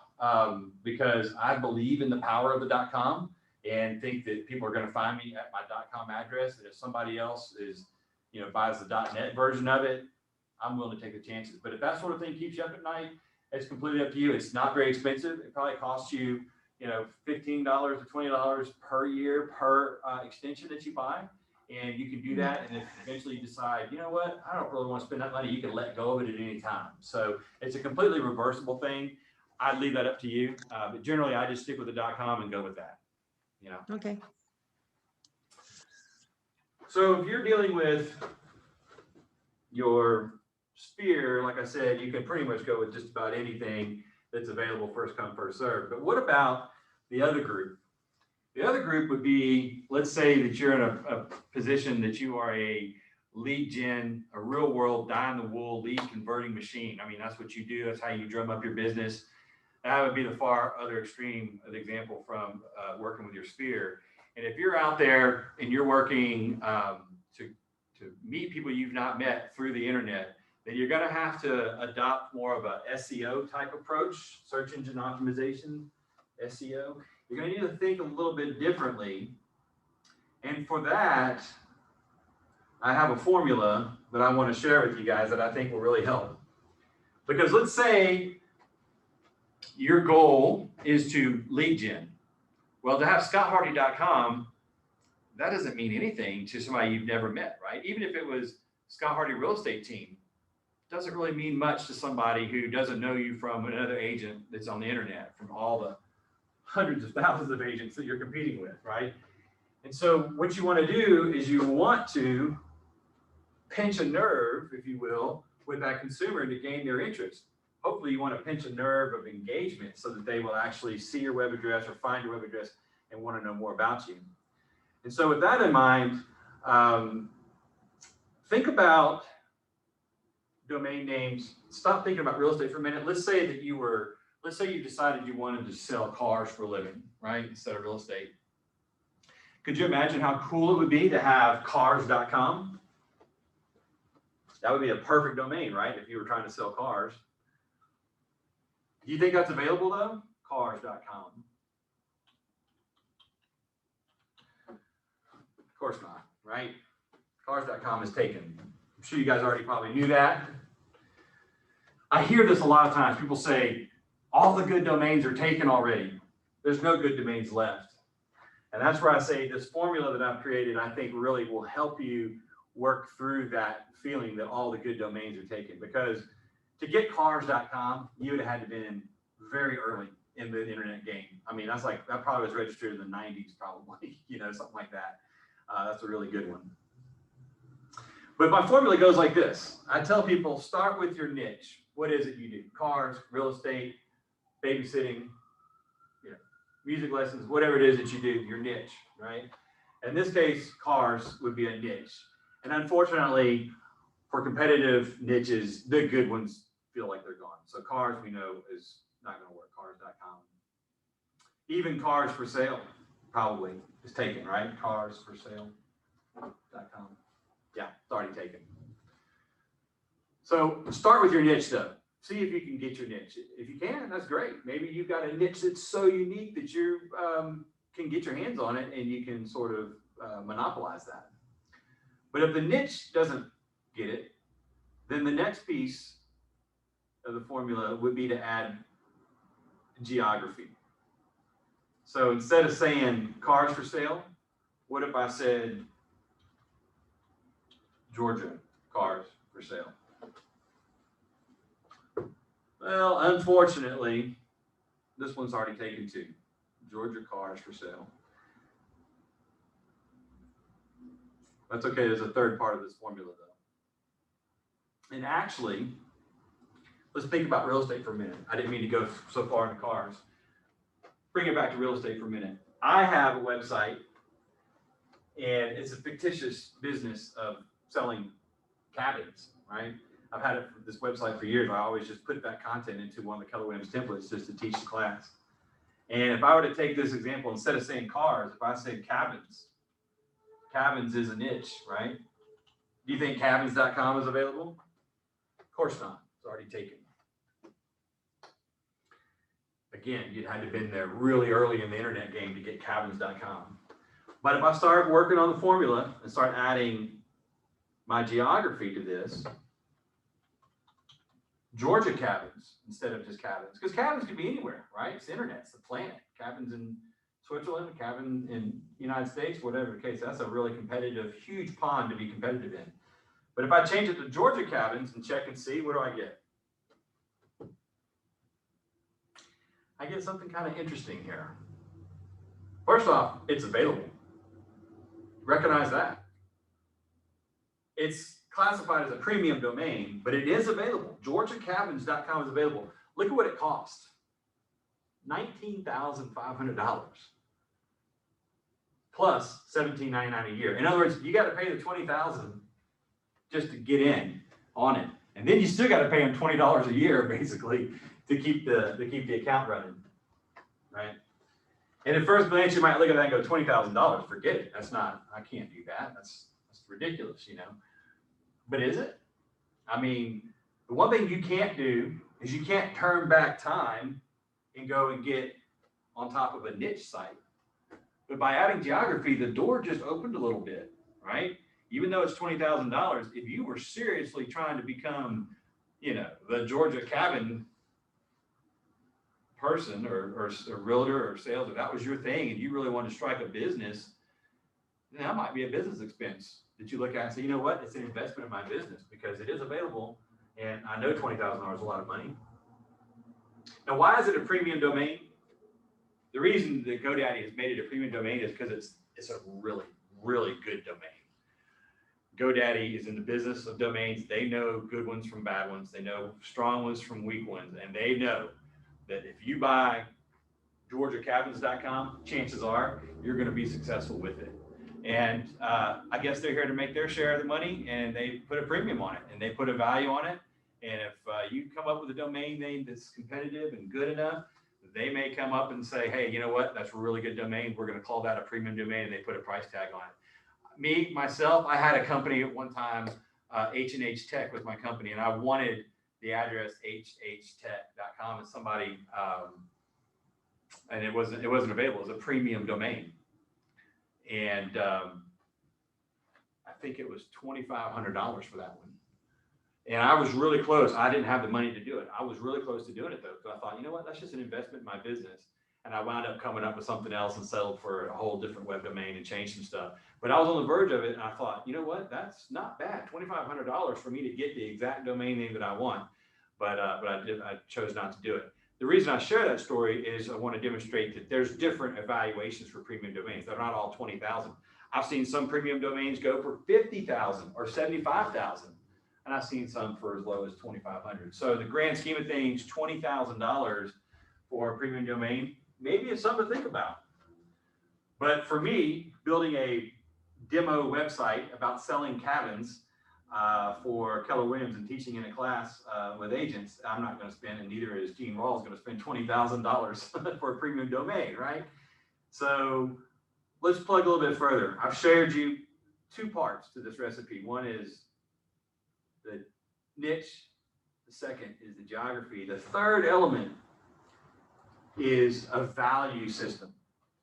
because I believe in the power of the .com and think that people are going to find me at my .com address. And if somebody else is, buys the .net version of it, I'm willing to take the chances. But if that sort of thing keeps you up at night, it's completely up to you. It's not very expensive. It probably costs you, $15 or $20 per year per extension that you buy. And you can do that. And if eventually you decide, you know what, I don't really want to spend that money, you can let go of it at any time. So it's a completely reversible thing. I'd leave that up to you. But generally, I just stick with the .com and go with that. You know. Okay. So if you're dealing with your sphere, like I said, you can pretty much go with just about anything that's available, first come, first serve. But what about the other group? The other group would be, let's say that you're in a position that you are a lead gen, a real world die-in-the-wool lead converting machine. I mean, that's what you do. That's how you drum up your business. That would be the far other extreme of the example from working with your sphere. And if you're out there and you're working to meet people you've not met through the internet, then you're going to have to adopt more of a SEO type approach, search engine optimization, SEO. You're going to need to think a little bit differently. And for that, I have a formula that I want to share with you guys that I think will really help. Because let's say your goal is to lead gen. Well, to have scotthardy.com, that doesn't mean anything to somebody you've never met, right? Even if it was Scott Hardy Real Estate Team, doesn't really mean much to somebody who doesn't know you from another agent that's on the internet, from all the hundreds of thousands of agents that you're competing with, right? And so what you want to do is you want to pinch a nerve, if you will, with that consumer to gain their interest. Hopefully you want to pinch a nerve of engagement so that they will actually see your web address or find your web address and want to know more about you. And so with that in mind, think about domain names. Stop thinking about real estate for a minute. Let's say you decided you wanted to sell cars for a living, right? Instead of real estate. Could you imagine how cool it would be to have cars.com? That would be a perfect domain, right? If you were trying to sell cars. Do you think that's available though? Cars.com. Of course not, right? Cars.com is taken. I'm sure you guys already probably knew that. I hear this a lot of times. People say, all the good domains are taken already. There's no good domains left. And that's where I say this formula that I've created, I think really will help you work through that feeling that all the good domains are taken. Because to get cars.com, you would have had to been very early in the internet game. I mean, that probably was registered in the 90s, probably, something like that. That's a really good one. But my formula goes like this. I tell people, start with your niche. What is it you do? Cars, real estate, babysitting, music lessons, whatever it is that you do, your niche, right? In this case, cars would be a niche. And unfortunately, for competitive niches, the good ones feel like they're gone. So cars, we know, is not going to work, cars.com. Even cars for sale probably is taken, right? Cars for sale.com. Yeah, it's already taken. So start with your niche though. See if you can get your niche. If you can, that's great. Maybe you've got a niche that's so unique that you can get your hands on it and you can sort of monopolize that. But if the niche doesn't get it, then the next piece of the formula would be to add geography. So instead of saying cars for sale, what if I said Georgia cars for sale? Well, unfortunately, this one's already taken too. Georgia cars for sale. That's okay, there's a third part of this formula though. And actually, let's think about real estate for a minute. I didn't mean to go so far into cars. Bring it back to real estate for a minute. I have a website and it's a fictitious business of selling cabins, right? I've had this website for years. I always just put that content into one of the Keller Williams templates just to teach the class. And if I were to take this example, instead of saying cars, if I said cabins, cabins is a niche, right? Do you think cabins.com is available? Of course not. It's already taken. Again, you'd had to have been there really early in the internet game to get cabins.com. But if I start working on the formula and start adding my geography to this, Georgia cabins instead of just cabins, because cabins could be anywhere, right? It's the internet, it's the planet. Cabins in Switzerland, a cabin in the United States, whatever the case. That's a really competitive, huge pond to be competitive in. But if I change it to Georgia cabins and check and see, what do I get? I get something kind of interesting here. First off, it's available. Recognize that. It's classified as a premium domain, but it is available. GeorgiaCabins.com is available. Look at what it costs. $19,500 plus $17.99 a year. In other words, you got to pay the $20,000 just to get in on it, and then you still got to pay them $20 a year basically to keep the account running, right? And at first glance, you might look at that and go, $20,000, forget it. That's not, I can't do that. That's ridiculous, you know. But is it? I mean, the one thing you can't do is you can't turn back time and go and get on top of a niche site. But by adding geography, the door just opened a little bit, right? Even though it's $20,000, if you were seriously trying to become, you know, the Georgia cabin person or realtor or sales, if that was your thing and you really wanted to strike a business, then that might be a business expense that you look at and say, you know what, it's an investment in my business because it is available, and I know $20,000 is a lot of money. Now, why is it a premium domain? The reason that GoDaddy has made it a premium domain is because it's a really, really good domain. GoDaddy is in the business of domains. They know good ones from bad ones. They know strong ones from weak ones, and they know that if you buy GeorgiaCabins.com, chances are you're going to be successful with it. And I guess they're here to make their share of the money, and they put a premium on it, and they put a value on it. And if you come up with a domain name that's competitive and good enough, they may come up and say, hey, you know what, that's a really good domain. We're going to call that a premium domain, and they put a price tag on it. Myself, I had a company at one time, H&H Tech was my company, and I wanted the address hhtech.com, and somebody, and it wasn't available. It was a premium domain. And I think it was $2,500 for that one. And I was really close. I didn't have the money to do it. I was really close to doing it though. So I thought, you know what, that's just an investment in my business. And I wound up coming up with something else and settled for a whole different web domain and changed some stuff. But I was on the verge of it, and I thought, you know what, that's not bad. $2,500 for me to get the exact domain name that I want. But I chose not to do it. The reason I share that story is I want to demonstrate that there's different evaluations for premium domains. They're not all 20,000. I've seen some premium domains go for 50,000 or 75,000. And I've seen some for as low as 2,500. So in the grand scheme of things, $20,000 for a premium domain, maybe it's something to think about. But for me, building a demo website about selling cabins for Keller Williams and teaching in a class with agents, I'm not going to spend, and neither is Gene Rawls going to spend $20,000 for a premium domain, right? So let's plug a little bit further. I've shared you two parts to this recipe. One is the niche. The second is the geography. The third element is a value system,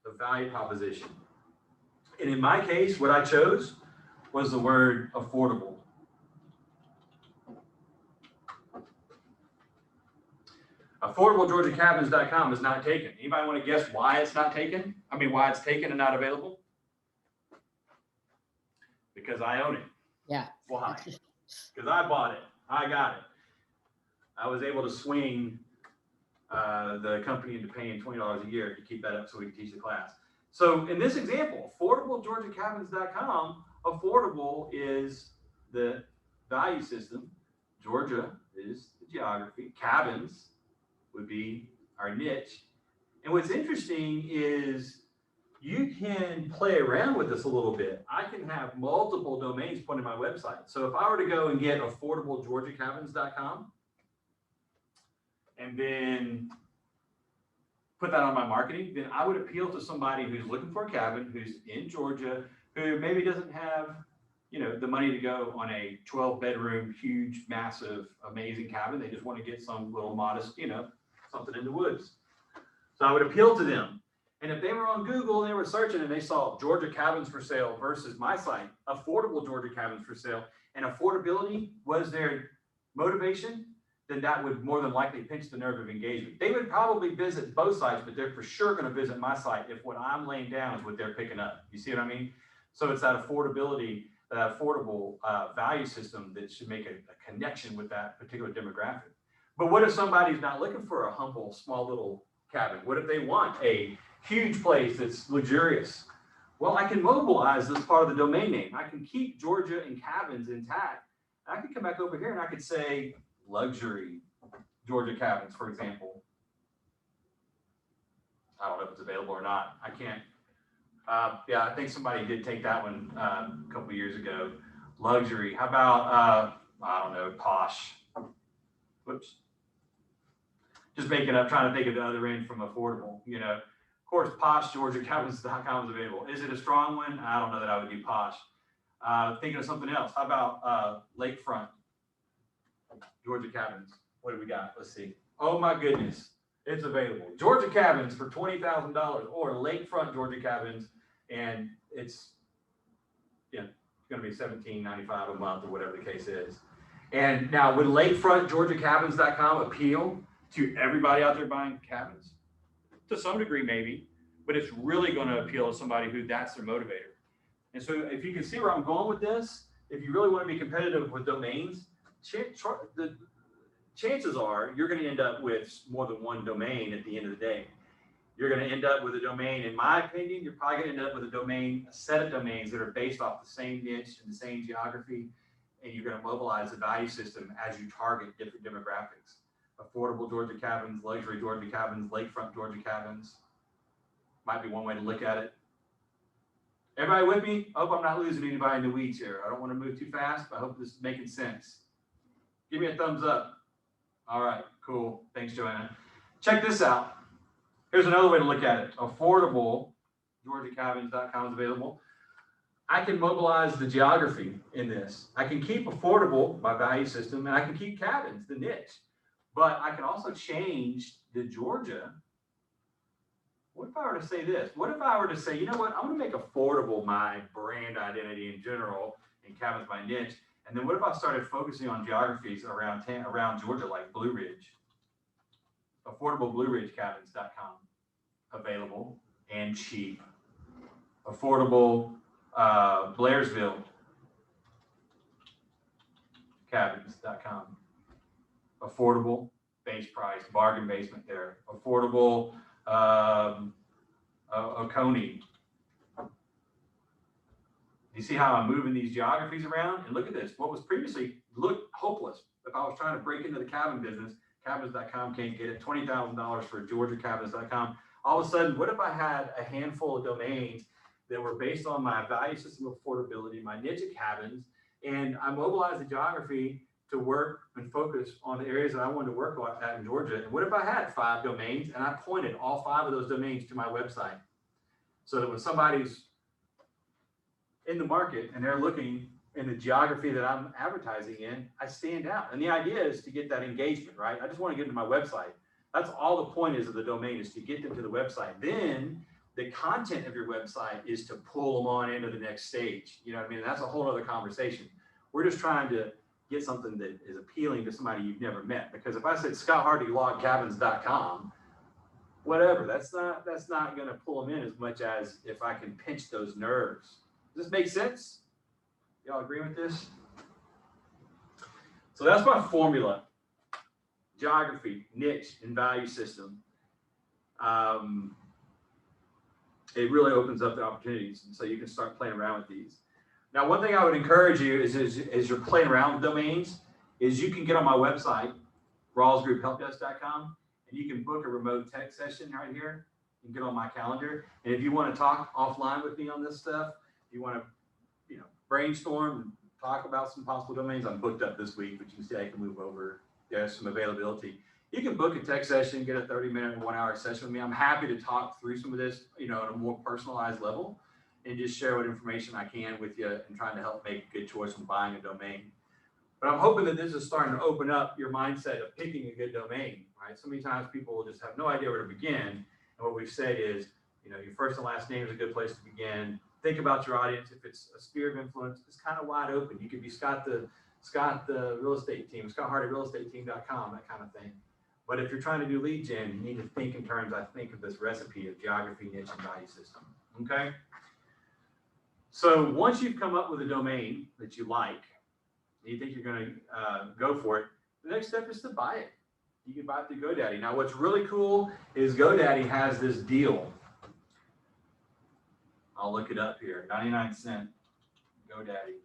a value proposition. And in my case, what I chose was the word affordable. AffordableGeorgiaCabins.com is not taken. Anybody want to guess why it's not taken? I mean, why it's taken and not available? Because I own it. Yeah. Why? Because I bought it. I got it. I was able to swing the company into paying $20 a year to keep that up so we can teach the class. So in this example, AffordableGeorgiaCabins.com, affordable is the value system. Georgia is the geography. Cabins would be our niche. And what's interesting is you can play around with this a little bit. I can have multiple domains pointed to my website. So if I were to go and get AffordableGeorgiaCabins.com and then put that on my marketing, then I would appeal to somebody who's looking for a cabin, who's in Georgia, who maybe doesn't have, you know, the money to go on a 12-bedroom, huge, massive, amazing cabin. They just want to get some little modest, you know, something in the woods. So I would appeal to them. And if they were on Google and they were searching and they saw Georgia cabins for sale versus my site, affordable Georgia cabins for sale, and affordability was their motivation, then that would more than likely pinch the nerve of engagement. They would probably visit both sites, but they're for sure going to visit my site if what I'm laying down is what they're picking up. You see what I mean? So it's that affordability, that affordable value system that should make a connection with that particular demographic. But what if somebody's not looking for a humble, small little cabin? What if they want a huge place that's luxurious? Well, I can mobilize this part of the domain name. I can keep Georgia and cabins intact. I could come back over here and I could say luxury Georgia cabins, for example. I don't know if it's available or not. I can't. Yeah, I think somebody did take that one a couple years ago. Luxury. How about, I don't know, posh. Whoops. Just making up, trying to think of the other end from affordable, you know. Of course, posh GeorgiaCabins.com is available. Is it a strong one? I don't know that I would do posh. Thinking of something else. How about lakefront Georgia Cabins? What do we got? Let's see. Oh my goodness, it's available. Georgia Cabins for $20,000 or lakefront Georgia Cabins, and it's going to be $17.95 a month or whatever the case is. And now, would lakefront GeorgiaCabins.com appeal to everybody out there buying cabins? To some degree, maybe, but it's really going to appeal to somebody who that's their motivator. And so if you can see where I'm going with this, if you really want to be competitive with domains, the chances are you're going to end up with more than one domain at the end of the day. You're going to end up with a domain, in my opinion, you're probably going to end up with a set of domains that are based off the same niche and the same geography, and you're going to mobilize the value system as you target different demographics. Affordable Georgia cabins, luxury Georgia cabins, lakefront Georgia cabins. Might be one way to look at it. Everybody with me? I hope I'm not losing anybody in the weeds here. I don't want to move too fast, but I hope this is making sense. Give me a thumbs up. All right, cool. Thanks, Joanna. Check this out. Here's another way to look at it. Affordable GeorgiaCabins.com is available. I can mobilize the geography in this. I can keep affordable, my value system, and I can keep cabins, the niche. But I can also change the Georgia. What if I were to say this? What if I were to say, you know what, I'm going to make affordable my brand identity in general and cabins my niche. And then what if I started focusing on geographies around Georgia, like Blue Ridge? AffordableBlueRidgeCabins.com, available and cheap. Affordable Blairsville Cabins.com. Affordable, base price, bargain basement there. Affordable Oconee. You see how I'm moving these geographies around? And look at this. What was previously looked hopeless. If I was trying to break into the cabin business, cabins.com can't get it. $20,000 for GeorgiaCabins.com. All of a sudden, what if I had a handful of domains that were based on my value system of affordability, my niche of cabins, and I mobilized the geography to work and focus on the areas that I wanted to work on at in Georgia. And what if I had 5 domains and I pointed all 5 of those domains to my website, so that when somebody's in the market and they're looking in the geography that I'm advertising in, I stand out. And the idea is to get that engagement, right? I just want to get to my website. That's all the point is of the domain, is to get them to the website. Then the content of your website is to pull them on into the next stage. You know what I mean? That's a whole other conversation. We're just trying to get something that is appealing to somebody you've never met. Because if I said ScottHardyLogCabins.com, whatever, that's not going to pull them in as much as if I can pinch those nerves. Does this make sense? Y'all agree with this? So that's my formula. Geography, niche, and value system. It really opens up the opportunities, and so you can start playing around with these. Now, one thing I would encourage you is you're playing around with domains, is you can get on my website, rawlsgrouphelpdesk.com, and you can book a remote tech session right here and get on my calendar. And if you want to talk offline with me on this stuff, if you want to, brainstorm and talk about some possible domains, I'm booked up this week, but you can see I can move over. There's some availability. You can book a tech session, get a 30-minute or 1-hour session with me. I'm happy to talk through some of this, at a more personalized level, and just share what information I can with you and trying to help make a good choice when buying a domain. But I'm hoping that this is starting to open up your mindset of picking a good domain, right? So many times people will just have no idea where to begin. And what we've said is, your first and last name is a good place to begin. Think about your audience. If it's a sphere of influence, it's kind of wide open. You could be Scott the real estate team, ScottHardyRealEstateTeam.com, that kind of thing. But if you're trying to do lead gen, you need to think in terms, I think, of this recipe of geography, niche, and value system. Okay? So once you've come up with a domain that you like, and you think you're going to go for it, the next step is to buy it. you can buy it through GoDaddy. Now, what's really cool is GoDaddy has this deal. I'll look it up here, 99-cent GoDaddy.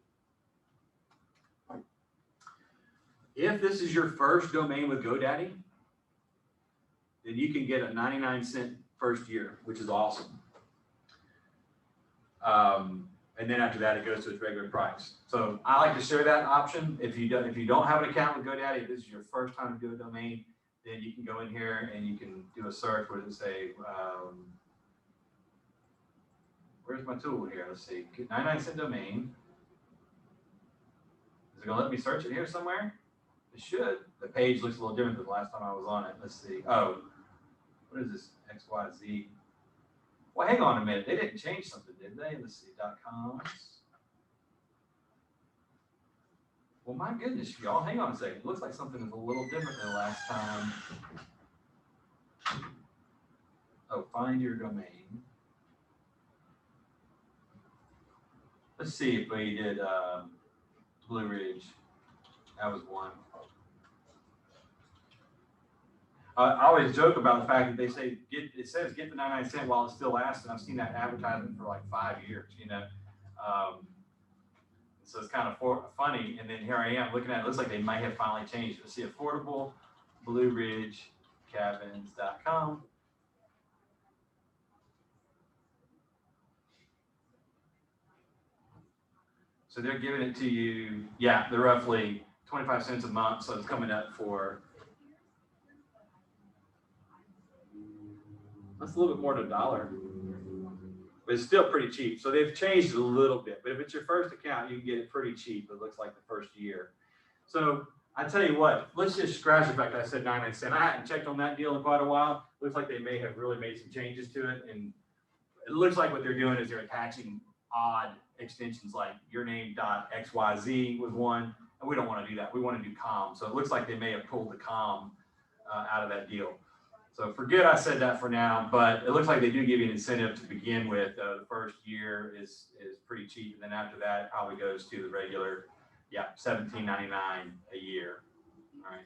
If this is your first domain with GoDaddy, then you can get a 99-cent first year, which is awesome. And then after that, it goes to its regular price. So I like to share that option. If you don't have an account with GoDaddy, if this is your first time to do a domain, then you can go in here and you can do a search. What does it say? Where's my tool here? Let's see. 99-cent domain. Is it gonna let me search it here somewhere? It should. The page looks a little different than the last time I was on it. Let's see. Oh, what is this? XYZ. Well, hang on a minute. They didn't change something, did they? Let's see. .coms. Well, my goodness, y'all. Hang on a second. It looks like something is a little different than the last time. Oh, find your domain. Let's see if we did Blue Ridge. That was one. I always joke about the fact that they say it says get the 99-cent while it still lasts, and I've seen that advertisement for like 5 years, you know. So it's kind of funny. And then here I am looking at it. It looks like they might have finally changed it. Let's see, affordable Blue Ridge cabins.com. So they're giving it to you. Yeah, they're roughly 25 cents a month. So it's coming up for. That's a little bit more than $1, but it's still pretty cheap. So they've changed it a little bit, but if it's your first account, you can get it pretty cheap. It looks like the first year. So I tell you what, let's just scratch the fact that I said 99 cents. I hadn't checked on that deal in quite a while. Looks like they may have really made some changes to it. And it looks like what they're doing is they're attaching odd extensions like yourname.xyz was one. And we don't want to do that. We want to do com. So it looks like they may have pulled the com out of that deal. So forget I said that for now, but it looks like they do give you an incentive to begin with. The first year is pretty cheap, and then after that, it probably goes to the regular, yeah, $17.99 a year. All right.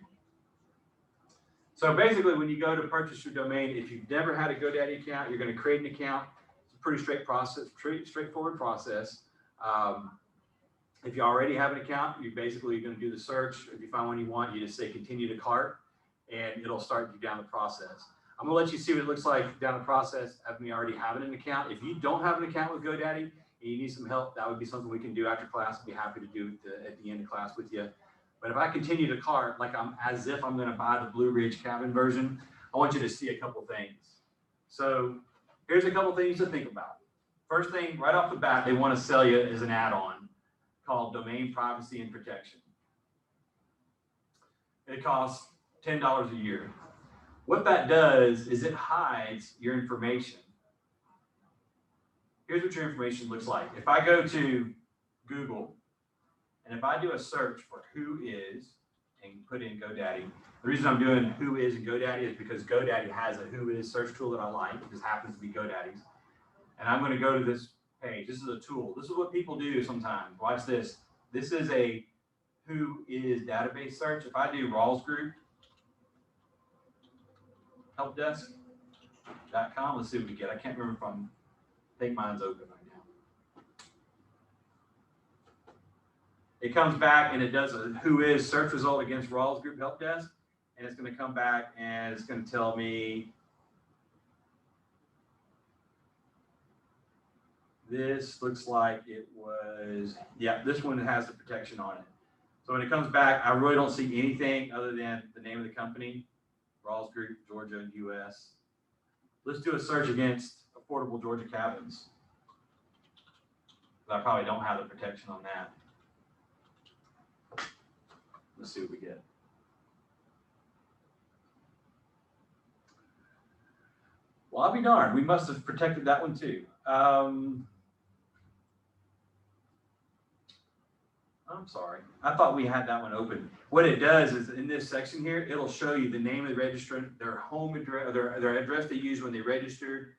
So basically, when you go to purchase your domain, if you've never had a GoDaddy account, you're going to create an account. It's a pretty straightforward process. If you already have an account, you're basically going to do the search. If you find one you want, you just say continue to cart, and it'll start you down the process. I'm gonna let you see what it looks like down the process of me already having an account. If you don't have an account with GoDaddy and you need some help, that would be something we can do after class. I'd be happy to do at the end of class with you. But if I continue to cart, like as if I'm gonna buy the Blue Ridge cabin version, I want you to see a couple things. So here's a couple things to think about. First thing, right off the bat, they wanna sell you as an add-on called Domain Privacy and Protection. It costs $10 a year. What that does is it hides your information. Here's what your information looks like. If I go to Google, and if I do a search for who is, and put in GoDaddy, the reason I'm doing who is in GoDaddy is because GoDaddy has a who is search tool that I like. It just happens to be GoDaddy's. And I'm going to go to this page. This is a tool. This is what people do sometimes. Watch this. This is a who is database search. If I do Rawls Group, helpdesk.com. Let's see what we get. I can't remember if I think mine's open right now. It comes back and it does a who is search result against Rawls Group Help Desk. And it's going to come back and it's going to tell me this looks like it was, yeah, this one has the protection on it. So when it comes back, I really don't see anything other than the name of the company. Rawls Group, Georgia, US. Let's do a search against affordable Georgia cabins. I probably don't have the protection on that. Let's see what we get. Well, I'll be darned. We must have protected that one too. I'm sorry. I thought we had that one open. What it does is in this section here, it'll show you the name of the registrant, their home address, their address they used when they registered,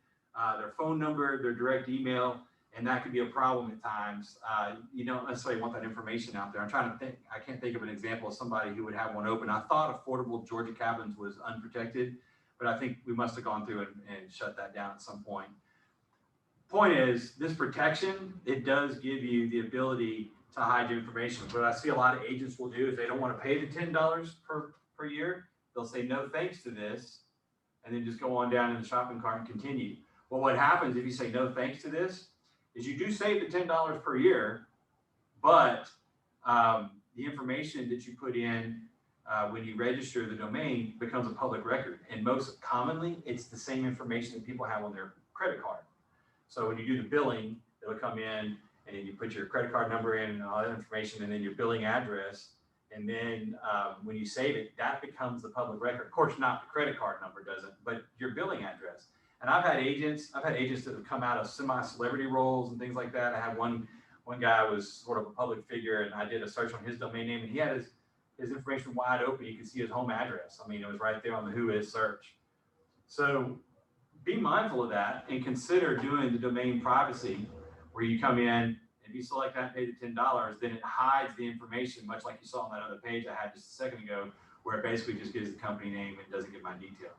their phone number, their direct email. And that could be a problem at times. You don't necessarily want that information out there. I'm trying to think, I can't think of an example of somebody who would have one open. I thought Affordable Georgia Cabins was unprotected, but I think we must have gone through and shut that down at some point. Point is, this protection, it does give you the ability to hide your information. What I see a lot of agents will do is they don't want to pay the $10 per year. They'll say no thanks to this, and then just go on down in the shopping cart and continue. Well, what happens if you say no thanks to this is you do save the $10 per year, but the information that you put in when you register the domain becomes a public record. And most commonly, it's the same information that people have on their credit card. So when you do the billing, it'll come in and then you put your credit card number in and all that information, and then your billing address. And then when you save it, that becomes the public record. Of course, not the credit card number doesn't, but your billing address. And I've had agents that have come out of semi-celebrity roles and things like that. I had one guy was sort of a public figure, and I did a search on his domain name, and he had his information wide open. You can see his home address. I mean, it was right there on the Who Is search. So be mindful of that and consider doing the domain privacy, where you come in, if you select that and pay the $10, then it hides the information, much like you saw on that other page I had just a second ago, where it basically just gives the company name and doesn't give my detail.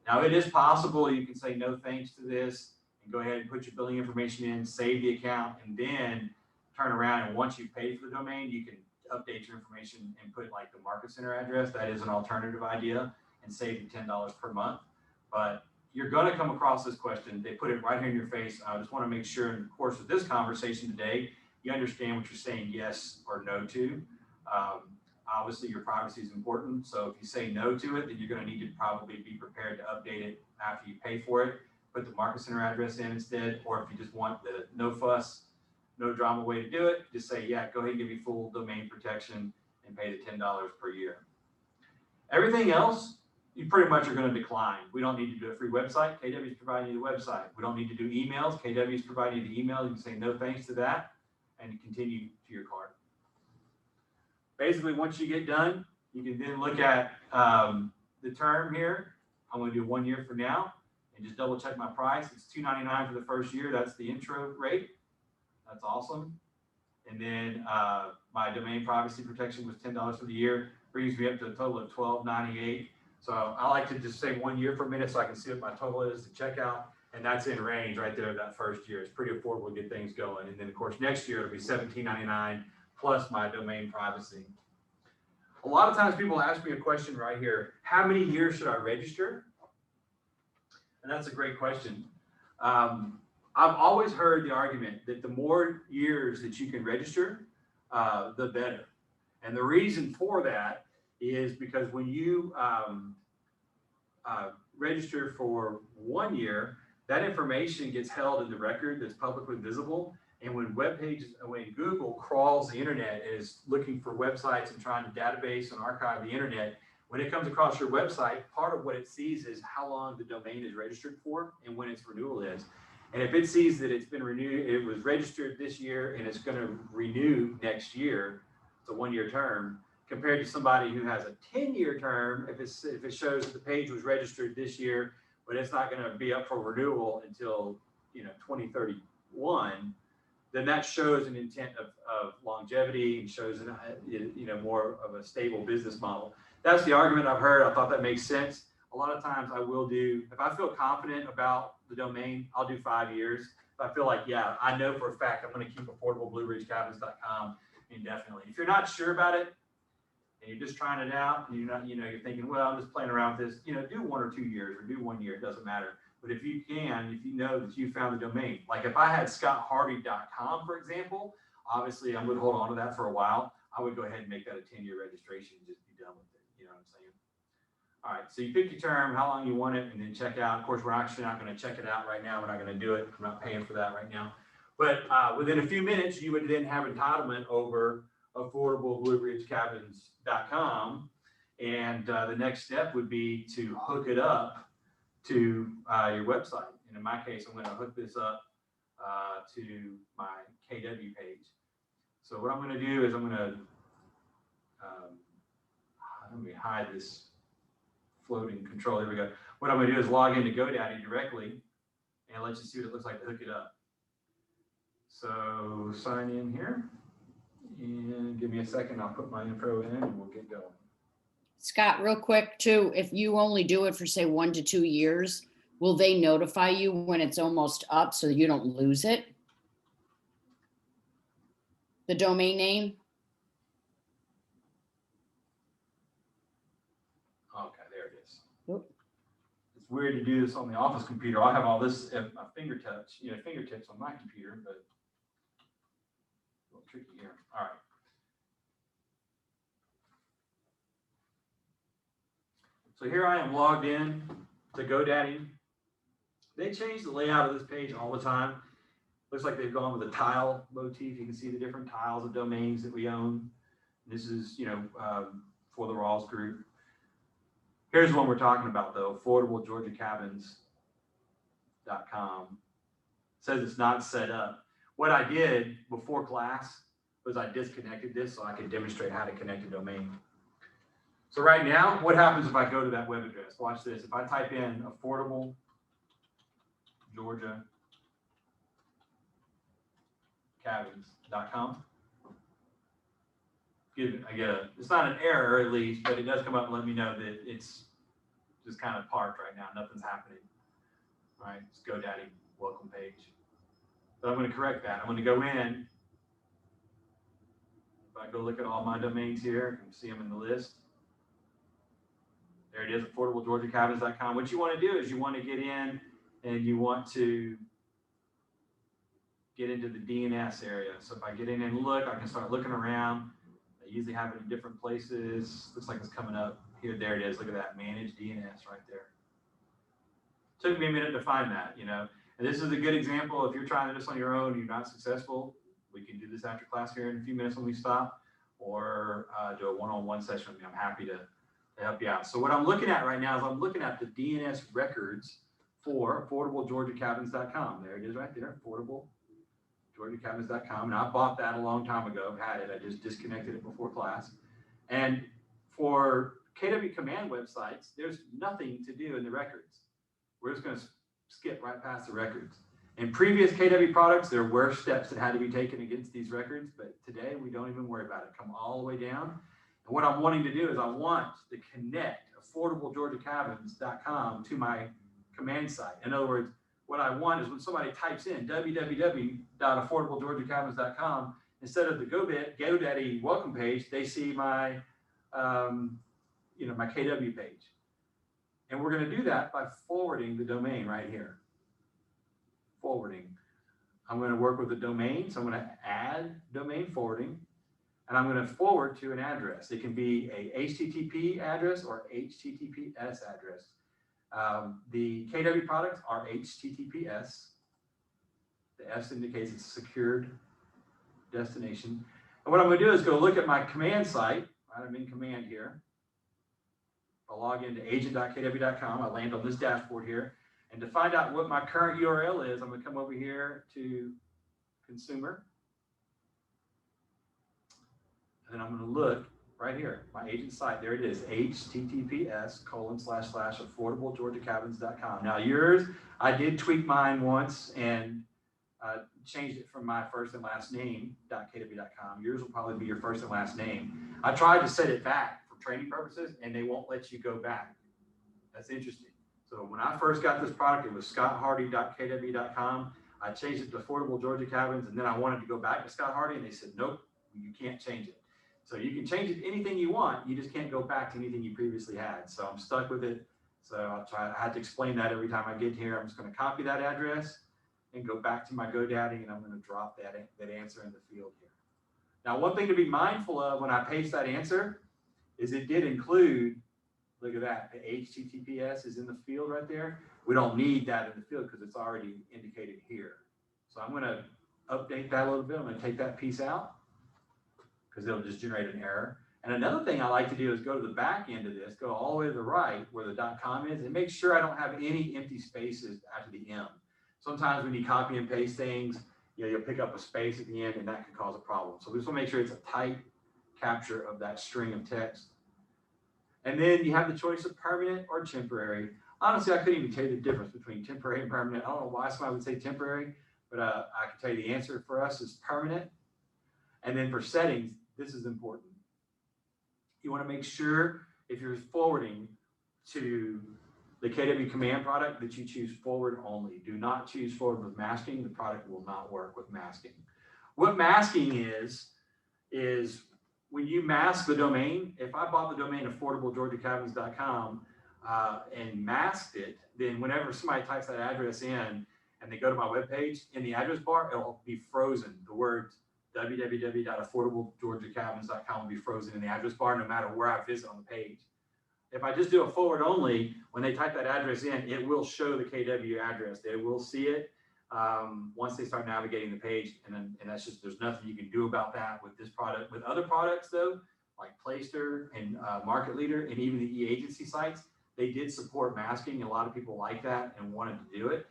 Now, it is possible you can say no thanks to this and go ahead and put your billing information in, save the account, and then turn around, and once you've paid for the domain, you can update your information and put like the market center address. That is an alternative idea, and save you $10 per month. But you're going to come across this question. They put it right here in your face. I just want to make sure in the course of this conversation today, you understand what you're saying yes or no to. Obviously, your privacy is important. So if you say no to it, then you're going to need to probably be prepared to update it after you pay for it. Put the market center address in instead. Or if you just want the no fuss, no drama way to do it, just say, yeah, go ahead and give me full domain protection and pay the $10 per year. Everything else, you pretty much are going to decline. We don't need to do a free website. KW is providing you the website. We don't need to do emails. KW is providing you the email. You can say no thanks to that and continue to your card. Basically, once you get done, you can then look at the term here. I'm going to do 1 year for now and just double check my price. It's $2.99 for the first year. That's the intro rate. That's awesome. And then my domain privacy protection was $10 for the year, brings me up to a total of $12.98. So I like to just say 1 year for a minute so I can see what my total is to check out. And that's in range right there that first year. It's pretty affordable to get things going. And then, of course, next year it'll be $17.99 plus my domain privacy. A lot of times people ask me a question right here: how many years should I register? And that's a great question. I've always heard the argument that the more years that you can register, the better. And the reason for that is because when you register for 1 year, that information gets held in the record that's publicly visible. And when when Google crawls the internet and is looking for websites and trying to database and archive the internet, when it comes across your website, part of what it sees is how long the domain is registered for and when its renewal is. And if it sees that it's been renewed, it was registered this year and it's going to renew next year, it's a 1 year term, compared to somebody who has a 10-year term, if it shows that the page was registered this year, but it's not going to be up for renewal until 2031, then that shows an intent of longevity and shows more of a stable business model. That's the argument I've heard. I thought that makes sense. A lot of times I will do, if I feel confident about the domain, I'll do 5 years. If I feel like, yeah, I know for a fact I'm going to keep affordableblueridgecabins.com indefinitely. If you're not sure about it and you're just trying it out and you're not, you're thinking, well, I'm just playing around with this, do 1 or 2 years or do 1 year, it doesn't matter. But if you know that you found the domain, like if I had scottharvey.com, for example, obviously I would hold on to that for a while. I would go ahead and make that a 10-year registration and just be done with it. You know what I'm saying? All right, so you pick your term, how long you want it, and then check out. Of course, we're actually not going to check it out right now. We're not going to do it. I'm not paying for that right now. But within a few minutes, you would then have entitlement over affordableblueridgecabins.com. And the next step would be to hook it up to your website. And in my case, I'm going to hook this up to my KW page. So what I'm going to do is I'm going to let me hide this floating control. Here we go. What I'm going to do is log into GoDaddy directly and let you see what it looks like to hook it up. So sign in here and give me a second. I'll put my info in and we'll get going. Scott, real quick too, if you only do it for say 1 to 2 years, will they notify you when it's almost up so you don't lose it? The domain name? Okay, there it is. Yep. It's weird to do this on the office computer. I have all this at my fingertips on my computer, but a little tricky here. All right. So here I am logged in to GoDaddy. They change the layout of this page all the time. Looks like they've gone with a tile motif. You can see the different tiles of domains that we own. This is, for the Rawls group. Here's one we're talking about though, affordablegeorgiacabins.com. Says it's not set up. What I did before class was I disconnected this so I could demonstrate how to connect a domain. So right now, what happens if I go to that web address? Watch this. If I type in affordablegeorgiacabins.com, it's not an error at least, but it does come up and let me know that it's just kind of parked right now. Nothing's happening. All right, it's GoDaddy welcome page. But I'm going to correct that. I'm going to go in. If I go look at all my domains here, you can see them in the list. There it is, affordablegeorgiacabins.com. What you want to do is you want to get in and you want to get into the DNS area. So if I get in and look, I can start looking around. I usually have it in different places. Looks like it's coming up here. There it is. Look at that, manage DNS right there. Took me a minute to find that, And this is a good example. If you're trying this on your own, you're not successful, we can do this after class here in a few minutes when we stop, or do a one-on-one session with me. I'm happy to help you out. So what I'm looking at right now is I'm looking at the DNS records for affordablegeorgiacabins.com. There it is right there, affordablegeorgiacabins.com. And I bought that a long time ago, had it. I just disconnected it before class. And for KW Command websites, there's nothing to do in the records. We're just going to skip right past the records. In previous KW products, there were steps that had to be taken against these records, but today we don't even worry about it. Come all the way down. And what I'm wanting to do is I want to connect affordablegeorgiacabins.com to my command site. In other words, what I want is when somebody types in www.affordablegeorgiacabins.com, instead of the GoDaddy welcome page, they see my, my KW page. And we're going to do that by forwarding the domain right here. Forwarding. I'm going to work with the domain, so I'm going to add domain forwarding. And I'm going to forward to an address. It can be a HTTP address or HTTPS address. The KW products are HTTPS. The S indicates it's a secured destination. And what I'm going to do is go look at my command site. Right, I'm in command here. I'll log into agent.kw.com. I land on this dashboard here. And to find out what my current URL is, I'm going to come over here to consumer. And then I'm going to look right here, my agent site. There it is, https://affordablegeorgiacabins.com. Now yours, I did tweak mine once and changed it from my first and last name .kw.com. Yours will probably be your first and last name. I tried to set it back for training purposes and they won't let you go back. That's interesting. So when I first got this product, it was scotthardy.kw.com. I changed it to Affordable Georgia Cabins, and then I wanted to go back to Scott Hardy, and they said, nope, you can't change it. So you can change it anything you want, you just can't go back to anything you previously had. So I'm stuck with it. So I had to explain that every time I get here. I'm just going to copy that address and go back to my GoDaddy, and I'm going to drop that answer in the field here. Now, one thing to be mindful of when I paste that answer is it did include, look at that, the HTTPS is in the field right there. We don't need that in the field because it's already indicated here. So I'm going to update that a little bit. I'm going to take that piece out because it'll just generate an error. And another thing I like to do is go to the back end of this, go all the way to the right where the .com is, and make sure I don't have any empty spaces after the M. Sometimes when you copy and paste things, you'll pick up a space at the end, and that can cause a problem. So we just want to make sure it's a tight capture of that string of text. And then you have the choice of permanent or temporary. Honestly, I couldn't even tell you the difference between temporary and permanent. I don't know why somebody would say temporary, but I can tell you the answer for us is permanent. And then for settings, this is important. You want to make sure if you're forwarding to the KW command product that you choose forward only. Do not choose forward with masking. The product will not work with masking. What masking is when you mask the domain. If I bought the domain affordablegeorgiacabins.com and masked it, then whenever somebody types that address in and they go to my webpage, in the address bar, it'll be frozen. The words www.affordablegeorgiacabins.com will be frozen in the address bar no matter where I visit on the page. If I just do a forward only, when they type that address in, it will show the KW address. They will see it once they start navigating the page. And that's just, there's nothing you can do about that with this product. With other products though, like Playster and Market Leader and even the e-agency sites, they did support masking. A lot of people like that and wanted to do it.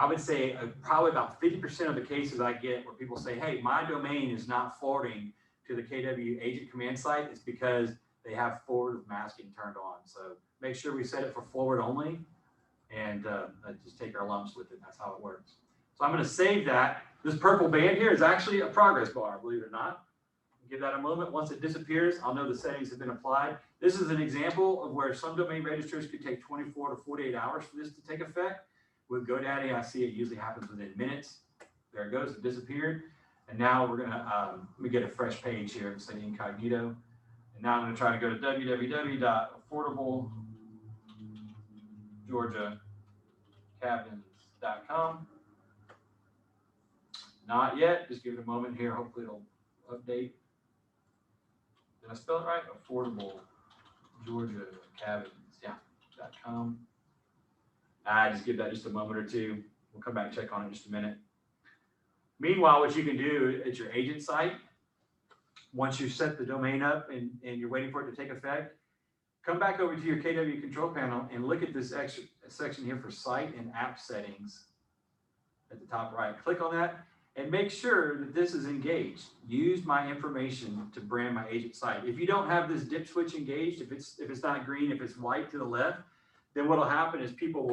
I would say probably about 50% of the cases I get where people say, hey, my domain is not forwarding to the KW agent command site, it's because they have forward masking turned on. So make sure we set it for forward only and just take our lumps with it. That's how it works. So I'm going to save that. This purple band here is actually a progress bar, believe it or not. Give that a moment. Once it disappears, I'll know the settings have been applied. This is an example of where some domain registers could take 24 to 48 hours for this to take effect. With GoDaddy, I see it usually happens within minutes. There it goes, it disappeared. And now we're gonna, let me get a fresh page here and say incognito. And now I'm gonna try to go to www.affordablegeorgiacabins.com. Not yet, just give it a moment here. Hopefully it'll update. Did I spell it right? AffordableGeorgiaCabins.com. I just give that just a moment or two. We'll come back and check on it in just a minute. Meanwhile, what you can do at your agent site, once you've set the domain up and you're waiting for it to take effect, come back over to your KW control panel and look at this extra section here for site and app settings at the top right. Click on that and make sure that this is engaged. Use my information to brand my agent site. If you don't have this dip switch engaged, if it's not green, if it's white to the left, then what will happen is people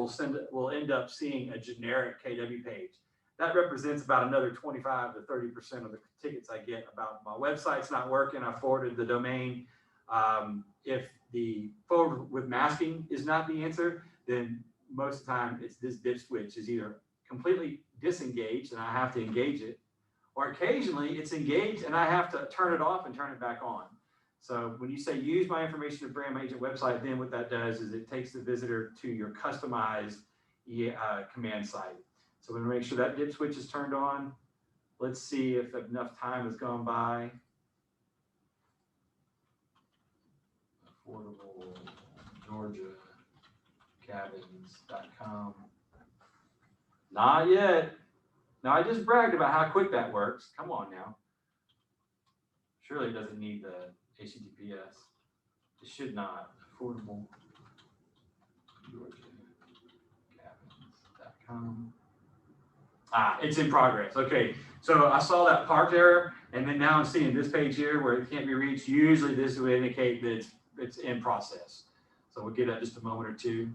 will end up seeing a generic KW page. That represents about another 25 to 30% of the tickets I get about my website's not working. I forwarded the domain. If the forward with masking is not the answer, then most of the time it's this dip switch is either completely disengaged and I have to engage it, or occasionally it's engaged and I have to turn it off and turn it back on. So when you say use my information to brand my agent website, then what that does is it takes the visitor to your customized command site. So we're going to make sure that dip switch is turned on. Let's see if enough time has gone by. AffordableGeorgiaCabins.com. Not yet. Now I just bragged about how quick that works. Come on now. Surely it doesn't need the HTTPS. It should not. AffordableGeorgiaCabins.com. It's in progress. Okay, so I saw that parked error, and then now I'm seeing this page here where it can't be reached. Usually this would indicate that it's in process. So we'll give that just a moment or two.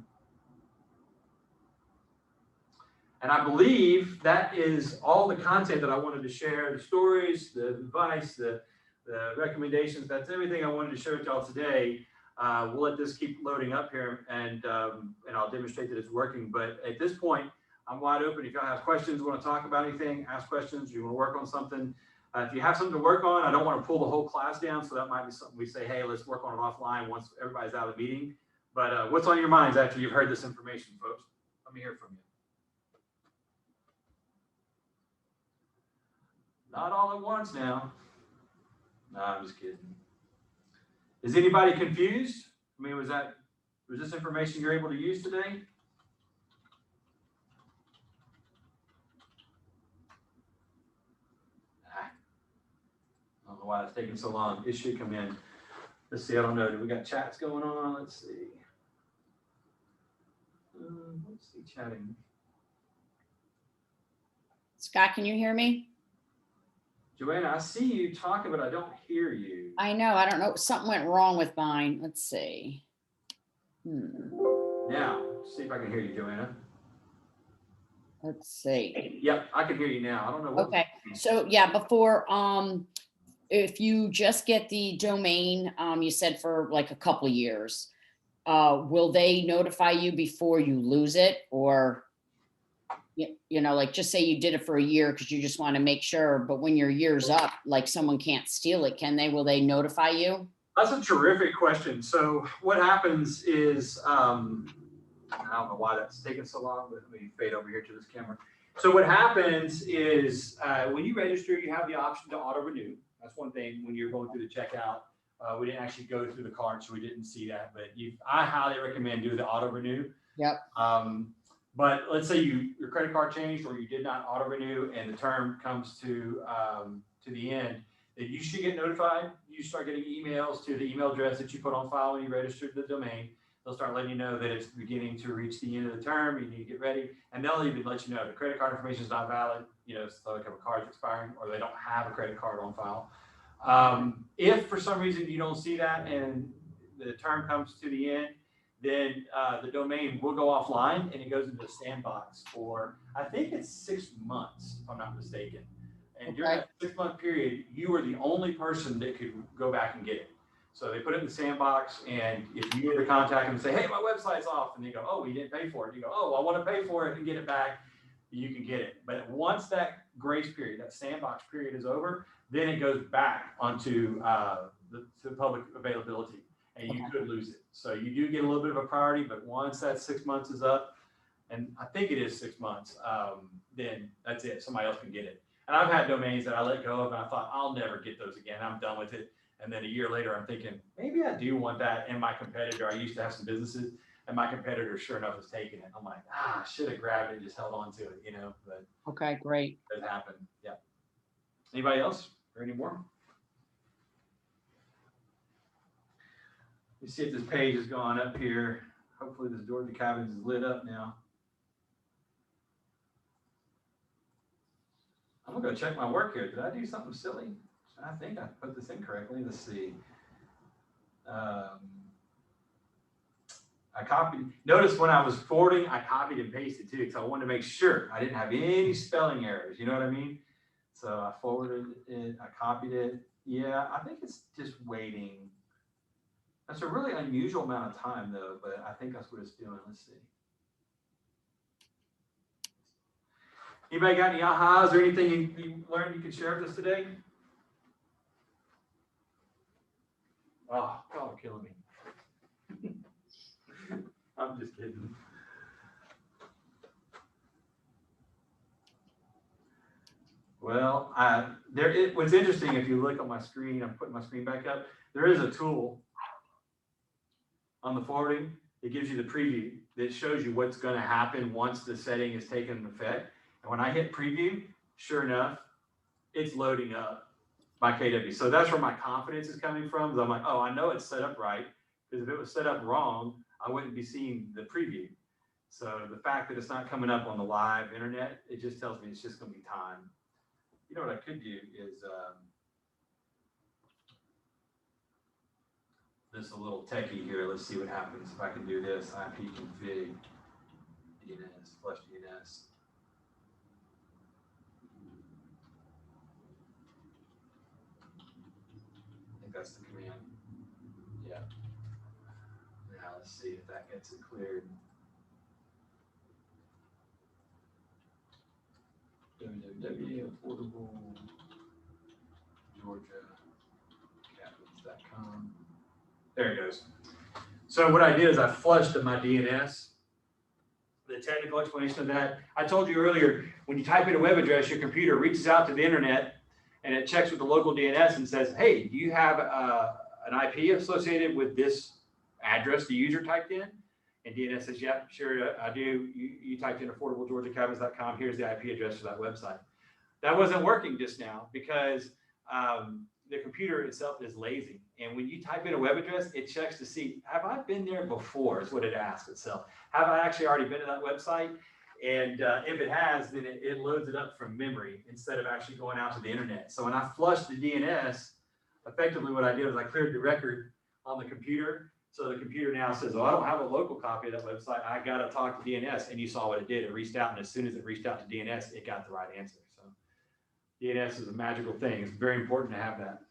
And I believe that is all the content that I wanted to share, the stories, the advice, the recommendations. That's everything I wanted to share with y'all today. We'll let this keep loading up here and I'll demonstrate that it's working. But at this point, I'm wide open. If y'all have questions, want to talk about anything, ask questions, you want to work on something. If you have something to work on, I don't want to pull the whole class down. So that might be something we say, hey, let's work on it offline once everybody's out of the meeting. But what's on your minds after you've heard this information, folks? Let me hear from you. Not all at once now. No, I'm just kidding. Is anybody confused? I mean, was this information you're able to use today? I don't know why it's taking so long. It should come in. Let's see, I don't know. Do we got chats going on? Let's see. Let's see, chatting. Scott, can you hear me? Joanna, I see you talking, but I don't hear you. I know, I don't know, something went wrong with mine. Let's see. Now, see if I can hear you, Joanna. Let's see. Yep, I can hear you now. I don't know what. Okay, so yeah, before, if you just get the domain, you said for like a couple of years, will they notify you before you lose it? Or, you know, like just say you did it for a year because you just want to make sure, but when your year's up, like someone can't steal it, can they? Will they notify you? That's a terrific question. So what happens is, I don't know why that's taking so long, but let me fade over here to this camera. So what happens is when you register, you have the option to auto renew. That's one thing when you're going through the checkout. We didn't actually go through the card, so we didn't see that. But I highly recommend doing the auto renew. Yep. But let's say your credit card changed or you did not auto renew and the term comes to the end, that you should get notified. You start getting emails to the email address that you put on file when you registered the domain. They'll start letting you know that it's beginning to reach the end of the term. You need to get ready, and they'll even let you know the credit card information is not valid. You know, so like if a card's expiring or they don't have a credit card on file. If for some reason you don't see that and the term comes to the end, then the domain will go offline and it goes into a sandbox for, I think it's 6 months, if I'm not mistaken. And during that 6-month period, you are the only person that could go back and get it. So they put it in the sandbox, and if you were to contact them and say, hey, my website's off, and they go, oh, you didn't pay for it. You go, oh, I want to pay for it and get it back. You can get it. But once that grace period, that sandbox period is over, then it goes back onto the public availability, and you could lose it. So you do get a little bit of a priority, but once that 6 months is up, and I think it is 6 months, then that's it. Somebody else can get it. And I've had domains that I let go of, and I thought, I'll never get those again. I'm done with it. And then a year later, I'm thinking, maybe I do want that. And my competitor, I used to have some businesses, and my competitor, sure enough, was taking it. I'm like, I should have grabbed it and just held on to it, you know, but Okay, great. it happened. Yeah. Anybody else or any more? Let me see if this page has gone up here. Hopefully this Dorothy Cabins is lit up now. I'm gonna go check my work here. Did I do something silly? I think I put this in correctly. Let's see. I copied. Notice when I was forwarding, I copied and pasted too, because I wanted to make sure I didn't have any spelling errors. You know what I mean? So I forwarded it. I copied it. Yeah, I think it's just waiting. That's a really unusual amount of time, though. But I think that's what it's doing. Let's see. Anybody got any ahas or anything you learned you can share with us today? Oh, y'all are killing me. I'm just kidding. Well, what's interesting, if you look on my screen, I'm putting my screen back up, there is a tool on the forwarding that gives you the preview that shows you what's going to happen once the setting is taken effect. And when I hit preview, sure enough, it's loading up my KW. So that's where my confidence is coming from. I'm like, oh, I know it's set up right, because if it was set up wrong, I wouldn't be seeing the preview. So the fact that it's not coming up on the live internet, it just tells me it's just going to be time. You know what I could do is this is a little techie here. Let's see what happens if I can do this. IP config DNS, flush DNS. I think that's the command. Yeah. Now let's see if that gets it cleared. www.affordablegeorgiacapitals.com. There it goes. So what I did is I flushed my DNS. The technical explanation of that, I told you earlier, when you type in a web address, your computer reaches out to the internet and it checks with the local DNS and says, hey, do you have an IP associated with this address the user typed in? And DNS says, yeah, sure, I do. You typed in affordablegeorgiacabins.com. Here's the IP address for that website. That wasn't working just now because the computer itself is lazy. And when you type in a web address, it checks to see, have I been there before is what it asks itself. Have I actually already been to that website? And if it has, then it loads it up from memory instead of actually going out to the internet. So when I flushed the DNS, effectively what I did was I cleared the record on the computer So the computer now says, oh, I don't have a local copy of that website. I got to talk to DNS. And you saw what it did. It reached out. And as soon as it reached out to DNS, it got the right answer. So DNS is a magical thing. It's very important to have that.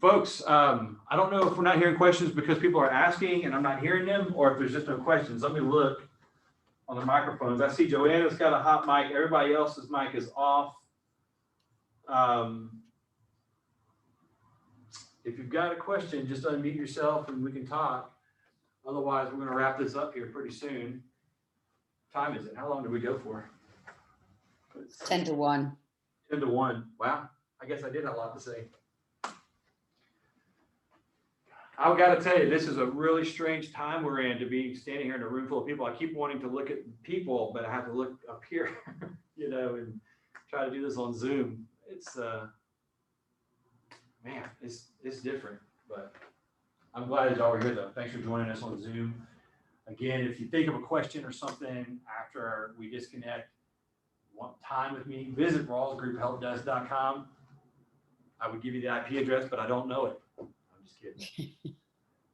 Folks, I don't know if we're not hearing questions because people are asking and I'm not hearing them, or if there's just no questions. Let me look on the microphones. I see Joanna's got a hot mic. Everybody else's mic is off. If you've got a question, just unmute yourself and we can talk. Otherwise, we're going to wrap this up here pretty soon. What time is it? How long did we go for? 10 to 1. 10 to 1. Wow. I guess I did have a lot to say. I've got to tell you, this is a really strange time we're in to be standing here in a room full of people. I keep wanting to look at people, but I have to look up here, you know, and try to do this on Zoom. It's, man, it's different, but I'm glad that y'all were here though. Thanks for joining us on Zoom. Again, if you think of a question or something after we disconnect, want time with me, visit rawlsgrouphelpdesk.com. I would give you the IP address, but I don't know it. I'm just kidding.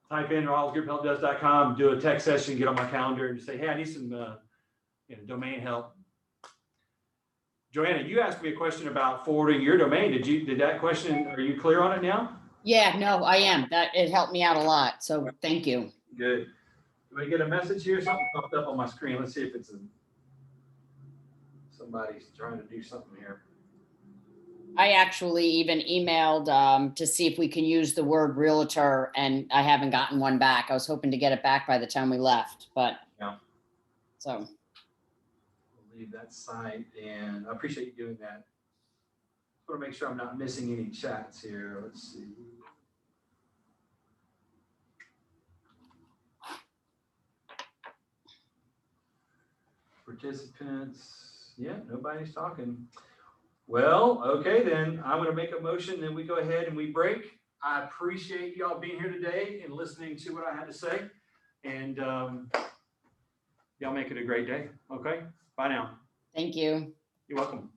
Type in rawlsgrouphelpdesk.com, do a text session, get on my calendar and say, hey, I need some domain help. Joanna, you asked me a question about forwarding your domain. Did that question, are you clear on it now? Yeah, no, I am. It helped me out a lot. So thank you. Good. Do we get a message here? Something popped up on my screen. Let's see if it's somebody's trying to do something here. I actually even emailed to see if we can use the word realtor, and I haven't gotten one back. I was hoping to get it back by the time we left, but yeah. So We'll leave that site, and I appreciate you doing that. I want to make sure I'm not missing any chats here. Let's see. Participants, yeah, nobody's talking. Well, okay, then I'm going to make a motion, then we go ahead and we break. I appreciate y'all being here today and listening to what I had to say. And y'all make it a great day. Okay, bye now. thank you. You're welcome.